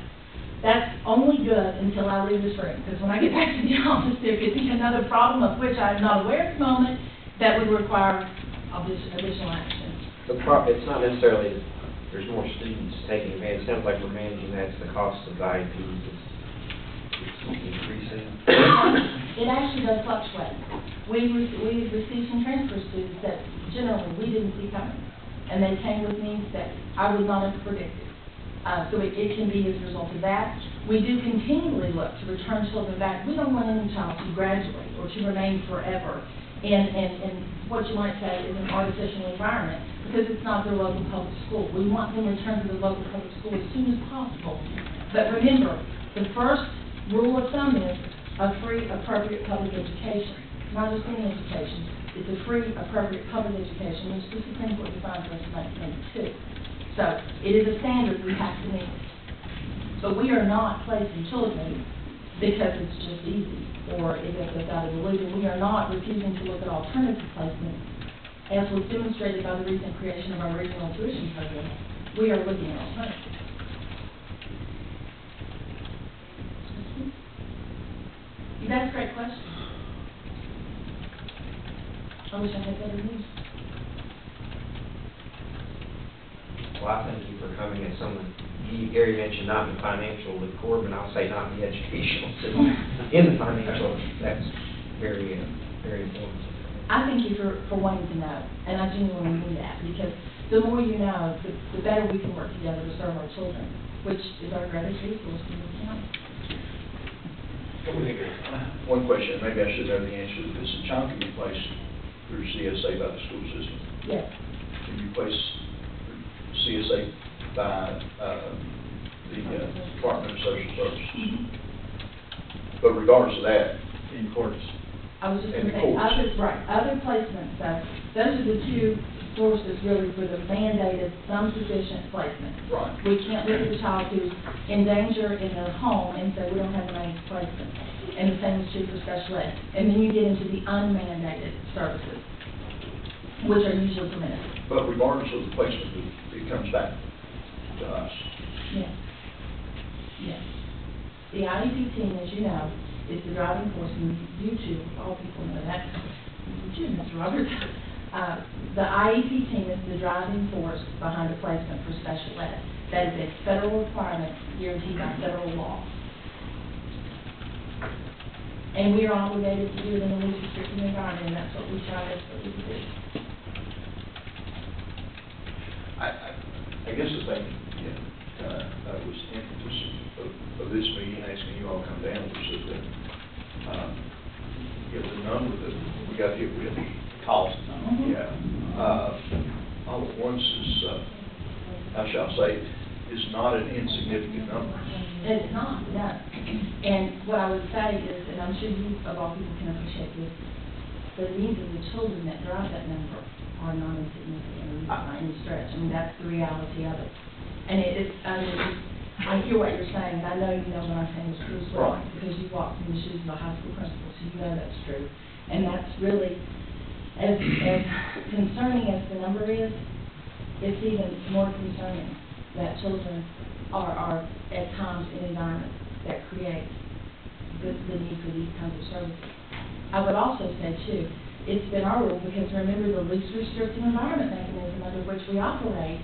that's only good until I leave this room, because when I get back to the office, there could be another problem of which I'm not aware at the moment that would require additional action. It's not necessarily that there's more students taking advantage. It sounds like we're managing that to the cost of the IEPs. It's increasing. It actually does fluctuate. We received some transfer students that generally we didn't see coming, and they came with needs that I would not have predicted. So it can be as a result of that. We do continually look to return children back. We don't want any child to graduate or to remain forever in what you might say is an artificial environment, because it's not their local public school. We want them returned to the local public school as soon as possible. But remember, the first rule of thumb is a free, appropriate public education. Not just any education. It's a free, appropriate public education, which the Supreme Court defined for us in 1992. So it is a standard we have to meet. But we are not placing children because it's just easy or if they've got a religion. We are not refusing to look at alternative placement. As was demonstrated by the recent creation of our regional tuition program, we are looking at alternatives. That's a great question. I wish I had better news. Well, I thank you for coming as someone, Gary mentioned not in the financial, with Corbin, I'll say not in the educational system, in the financial. That's very, very important. I thank you for wanting to know, and I genuinely mean that, because the more you know, the better we can work together to serve our children, which is our greatest resource in this county. One question, maybe I should know the answer to this. A child can be placed through CSA by the school system. Yes. Can you place CSA by the Department of Social Services? But regardless of that, In courts. I was just And going to the say, courts. other placements, though, those are the two sources really for the mandated some sufficient placement. Right. We can't look at the child who's in danger in their home and say we don't have the managed placement. And the same is true for special ed. And then you get into the unmandated services, which are usually permitted. But regardless of the placement, it comes back to us. Yes. Yes. The IEP team, as you know, is the driving force, and you two, all people know that, you too, Mr. Roberts. The IEP team is the driving force behind the placement for special ed. That is a federal requirement guaranteed by federal law. And we are obligated to do it in a least restrictive environment, and that's what we try to do. I guess the thing, that was the impetus of this meeting, asking you all to come down, was that, the number that we got hit with. Cost. Yeah. All at once is, how shall I say, is not an insignificant number. It's not, no. And what I would say is, and I'm sure you, of all people, can appreciate this, but it means that the children that drive that number are not insignificant by any stretch. I mean, that's the reality of it. And I hear what you're saying, and I know you know what I'm saying is true as well, Right. because you walked in the shoes of a high school principal, so you know that's true. And that's really, as concerning as the number is, it's even more concerning that children are at times in environments that create the need for these kinds of services. I would also say, too, it's been our rule, because remember the least restrictive environment mechanism under which we operate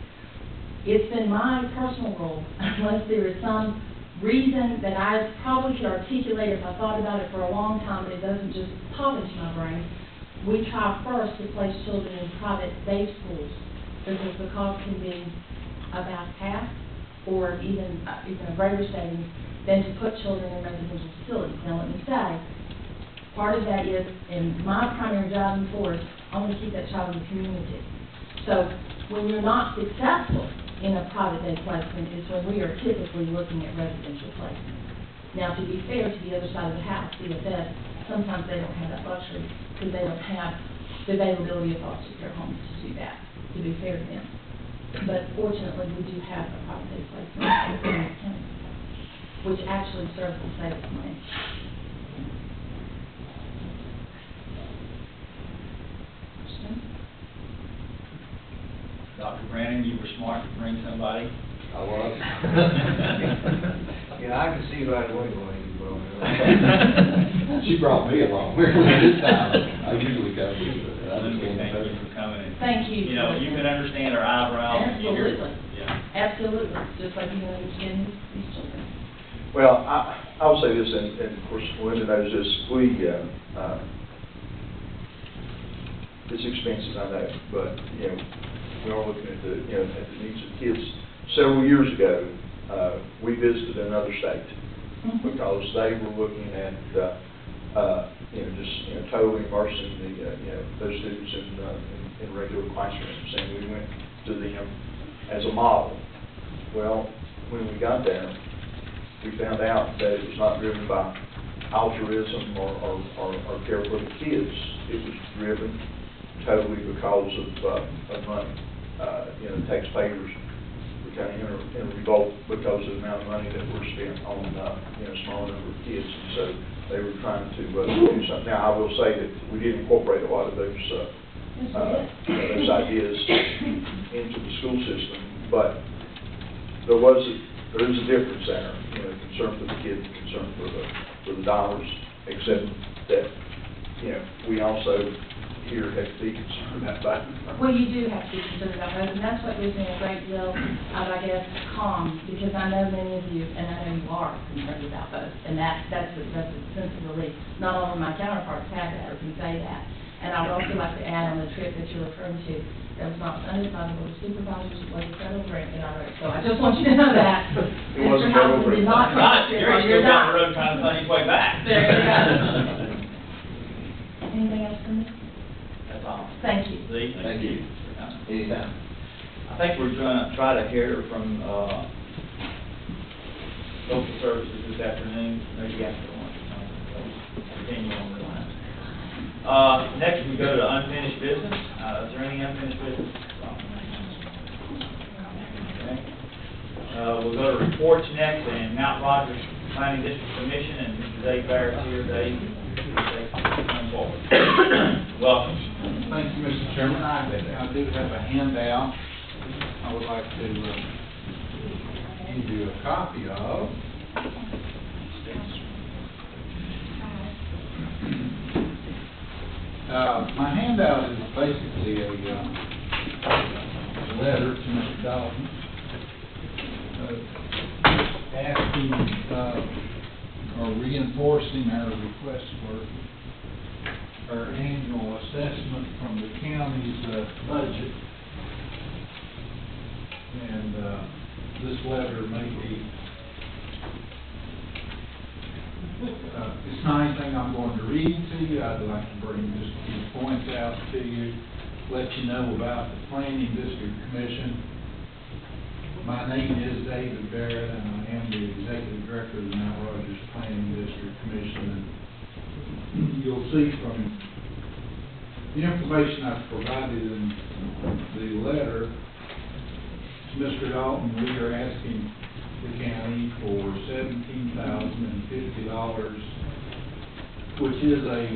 It's been my personal rule, unless there is some reason that I probably could articulate if I thought about it for a long time, and it doesn't just pop into my brain, we try first to place children in private day schools, because the cost can be about half, or even a greater savings, than to put children in residential facilities. Now, let me say, part of that is, in my primary driving force, I want to keep that child in the community. So, when you're not successful in a private day placement is when we are typically looking at residential placement. Now, to be fair to the other side of the house, CFS, sometimes they don't have that luxury because they don't have the availability of foster care homes to do that, to be fair to them. But fortunately, we do have a private day placement in the county, which actually serves to save us money. Dr. Brandon, you were smart to bring somebody. I was. Yeah, I can see right away why you brought me along. She brought me along. This time, I usually come with her. Thank you for coming in. Thank you. You know, you can understand our eyebrows. Absolutely. Yeah. Absolutely, just like you understand these children. Well, I will say this, and of course, Linda knows this, it's expensive, I know, but, you know, we are looking at the, at the needs of kids. Several years ago, we visited another state, because they were looking at, totally immersing those students in regular classrooms, and we went to them as a model. Well, when we got there, we found out that it was not driven by altruism or care for the kids. It was driven totally because of money. Taxpayers were kind of in a revolt because of the amount of money that were spent on a small number of kids, and so they were trying to do something. Now, I will say that we did incorporate a lot of those ideas into the school system, but there is a difference there. Concern for the kids, concern for the dollars, except that we also here have to be concerned about that. Well, you do have to be concerned about those, and that's what gives me a great deal of, I guess, calm, because I know many of you, and I know you are concerned about those, and that's a sense of relief. Not all of my counterparts have that or can say that. And I would also like to add on the trip that you're referring to, that was not funded by the Board of Supervisors, it was a federal grant that I wrote. So I just want you to know that. It wasn't federal Mr. Housman did grant. not Right, trip you're on your still down dime. the road trying to find his way back. There you go. Anything else from me? That's all. Thank you. Lee, Thank you. for coming. Anytime. I think we're going to try to hear from local services this afternoon, maybe after lunch. Continue on the line. Next, we go to unfinished business. Is there any unfinished business? Okay. We'll go to reports next, and Mount Rogers Planning District Commission, and Mr. Dave Barrett's here. Dave, come forward. Welcome. Thank you, Mr. Chairman. I do have a handout I would like to give you a copy of. My handout is basically a letter to Mr. Dalton asking or reinforcing our request for our annual assessment from the county's budget. And this letter may be, it's not anything I'm going to read to you. I'd like to bring just a few points out to you, let you know about the Planning District Commission. My name is David Barrett, and I am the Executive Director of the Mount Rogers Planning District Commission. And you'll see from the information I've provided in the letter, Mr. Dalton, we are asking the county for $17,050, which is a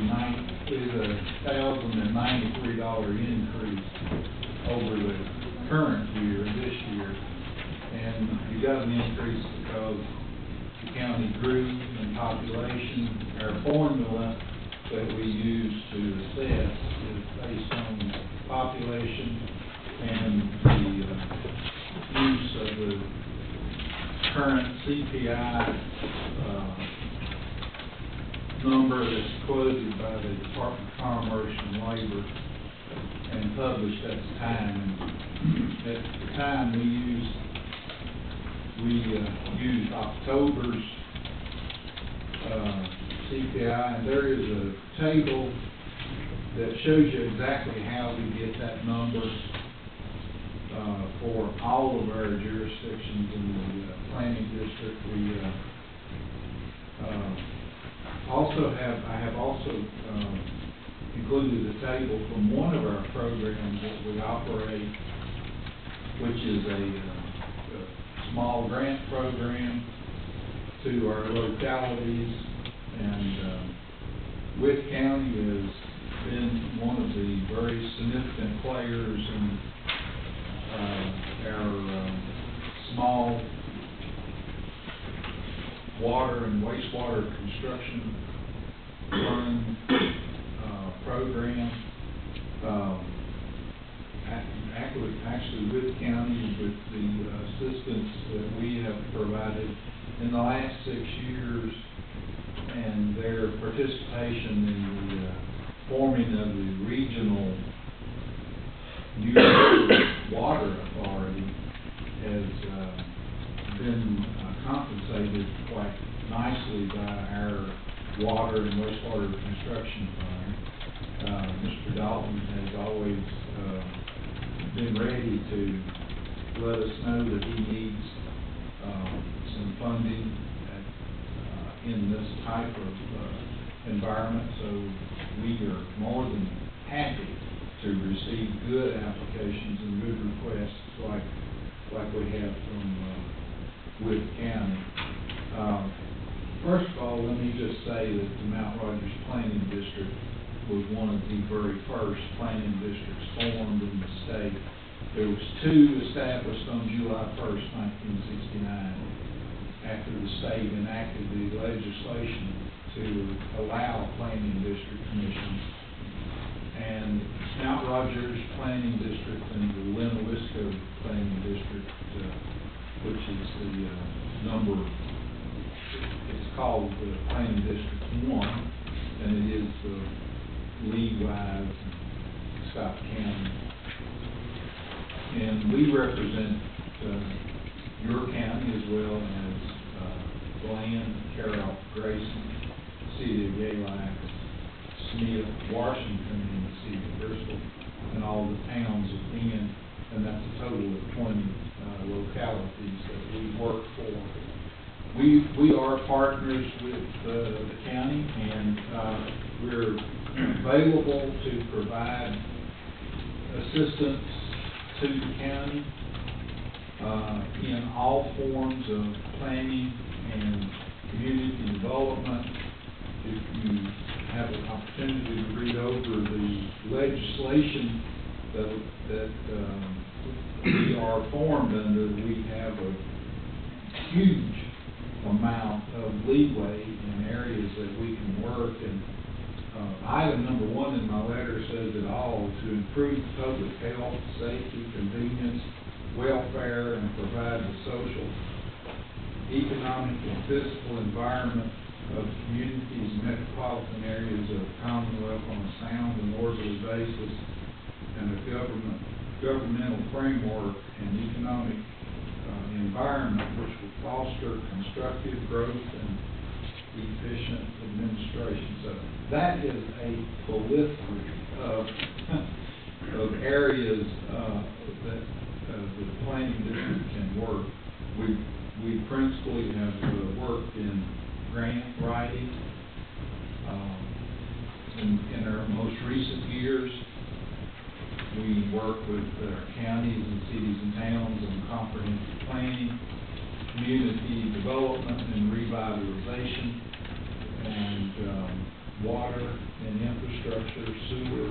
$1,093 increase over the current year, this year. And we got an increase because the county grew in population. Our formula that we use to assess is based on population and the use of the current CPI number that's quoted by the Department of Commerce and Labor and published at the time. And at the time we used October's CPI, and there is a table that shows you exactly how we get that number for all of our jurisdictions in the planning district. I have also included a table from one of our programs that we operate, which is a small grant program to our localities, and Witt County has been one of the very significant players in our small water and wastewater construction fund program. Actually, Witt County, with the assistance that we have provided in the last 6 years, and their participation in the forming of the regional New Water Authority has been compensated quite nicely by our water and wastewater construction fund. Mr. Dalton has always been ready to let us know that he needs some funding in this type of environment, so we are more than happy to receive good applications and good requests like we have from Witt County. First of all, let me just say that the Mount Rogers Planning District was one of the very first planning districts formed in the state. There was 2 established on July 1st, 1969, after the state enacted the legislation to allow planning district commissions. And Mount Rogers Planning District and the Lennowisco Planning District, which is the number, it's called the Planning District 1, and it is league-wise in Scott County. And we represent your county as well as Bland, Carroll, Grayson, City of Galax, Smith, Washington, and the City of Bristol, and all the towns within, and that's a total of 20 localities that we work for. We are partners with the county, and we're available to provide assistance to the county in all forms of planning and community development. If you have an opportunity to read over the legislation that we are formed under, we have a huge amount of leeway in areas that we can work. And item number 1 in my letter says it all: to improve public health, safety, convenience, welfare, and provide the social, economic, and physical environment of communities and metropolitan areas of the Commonwealth on a sound and orderly basis, and a governmental framework and economic environment which will foster constructive growth and efficient administration. So that is a proliferary of areas that the planning district can work. We principally have worked in grant writing. In our most recent years, we work with our counties and cities and towns on comprehensive planning, community development and revitalization, and water and infrastructure, sewer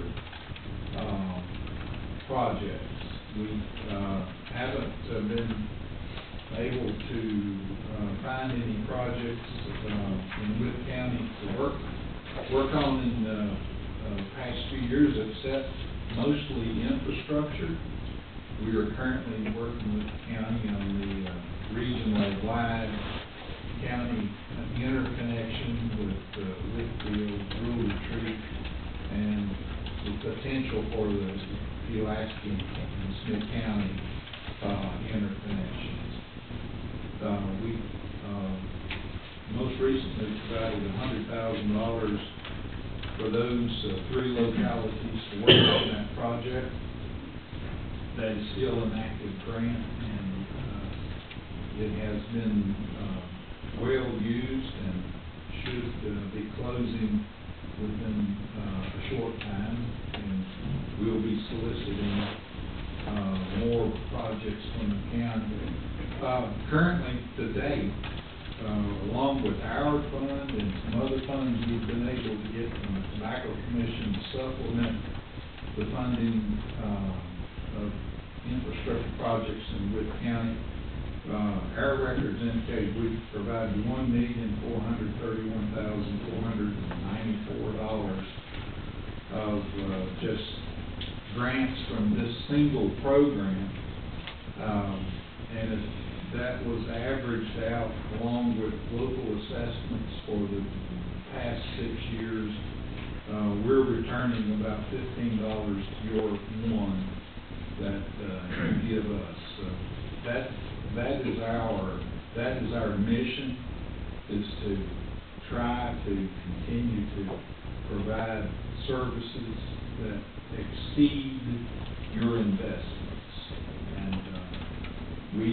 projects. We haven't been able to find any projects in Witt County to work on in the past few years, except mostly infrastructure. We are currently working with the county on the regional wide county interconnection with Whitfield, Rural Retreat, and the potential for the Pulaski and Smith County interconnections. We most recently provided $100,000 for those three localities to work on that project. That is still an active grant, and it has been well used and should be closing within a short time, and we'll be soliciting more projects from the county. Currently, to date, along with our fund and some other funds we've been able to get from the Tobacco Commission to supplement the funding of infrastructure projects in Wood County, our records indicate we've provided $1,431,494 of just grants from this single program, and if that was averaged out along with local assessments for the past 6 years, we're returning about $15 to your one that you give us. So that is our mission, is to try to continue to provide services that exceed your investments, and we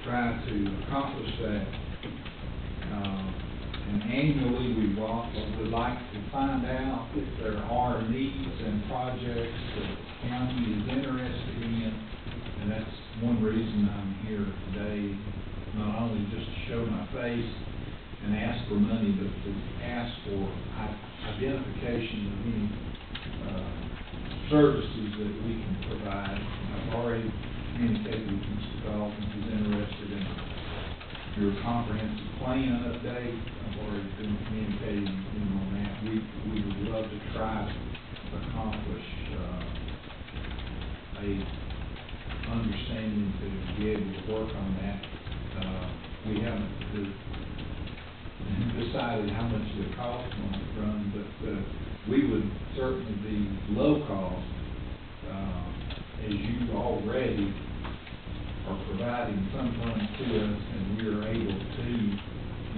try to accomplish that. And annually, we would like to find out if there are needs and projects that the county is interested in, and that's one reason I'm here today, not only just to show my face and ask for money, but to ask for identification of any services that we can provide. I've already communicated with Mr. Dalton, who's interested in your comprehensive plan update. I've already been communicating with him on that. We would love to try to accomplish a understanding to be able to work on that. We haven't decided how much the cost might run, but we would certainly be low cost, as you already are providing some funds to us, and we are able to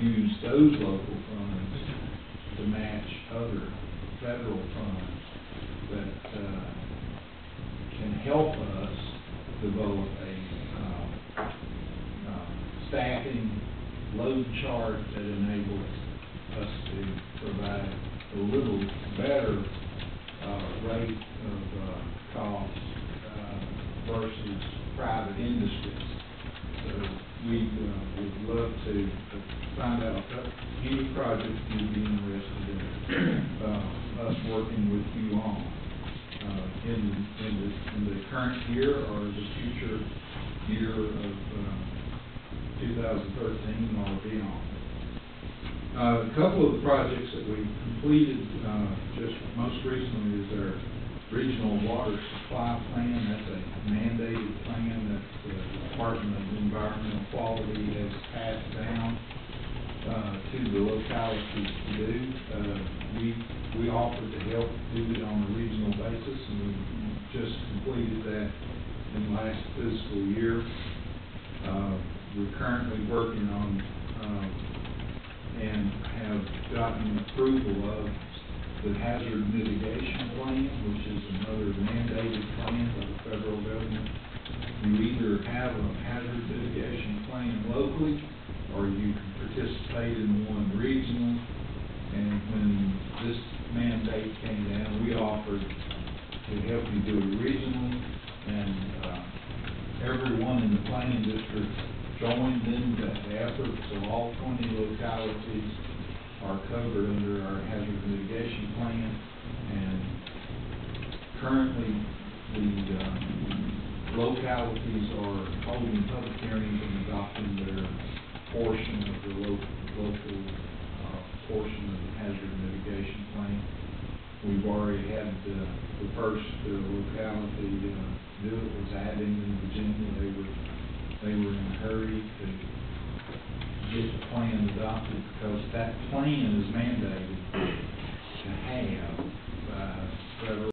use those local funds to match other federal funds that can help us develop a staffing load chart that enables us to provide a little better rate of cost versus private industries. So we would love to find out any project you'd be interested in us working with you on in the current year or the future year of 2013 or beyond. A couple of the projects that we completed just most recently is our regional water supply plan. That's a mandated plan that the Department of Environmental Quality has passed down to the localities to do. We offered to help do it on a regional basis, and we just completed that in last fiscal year. We're currently working on and have gotten approval of the hazard mitigation plan, which is another mandated plan by the federal government. You either have a hazard mitigation plan locally, or you can participate in one regionally. And when this mandate came down, we offered to help you do it regionally, and everyone in the planning district joined in that effort, so all 20 localities are covered under our hazard mitigation plan. And currently, the localities are holding public hearings and adopting their portion of the local portion of the hazard mitigation plan. We've already had the first locality do it, was Addington, Virginia. They were in a hurry to get the plan adopted because that plan is mandated to have by federal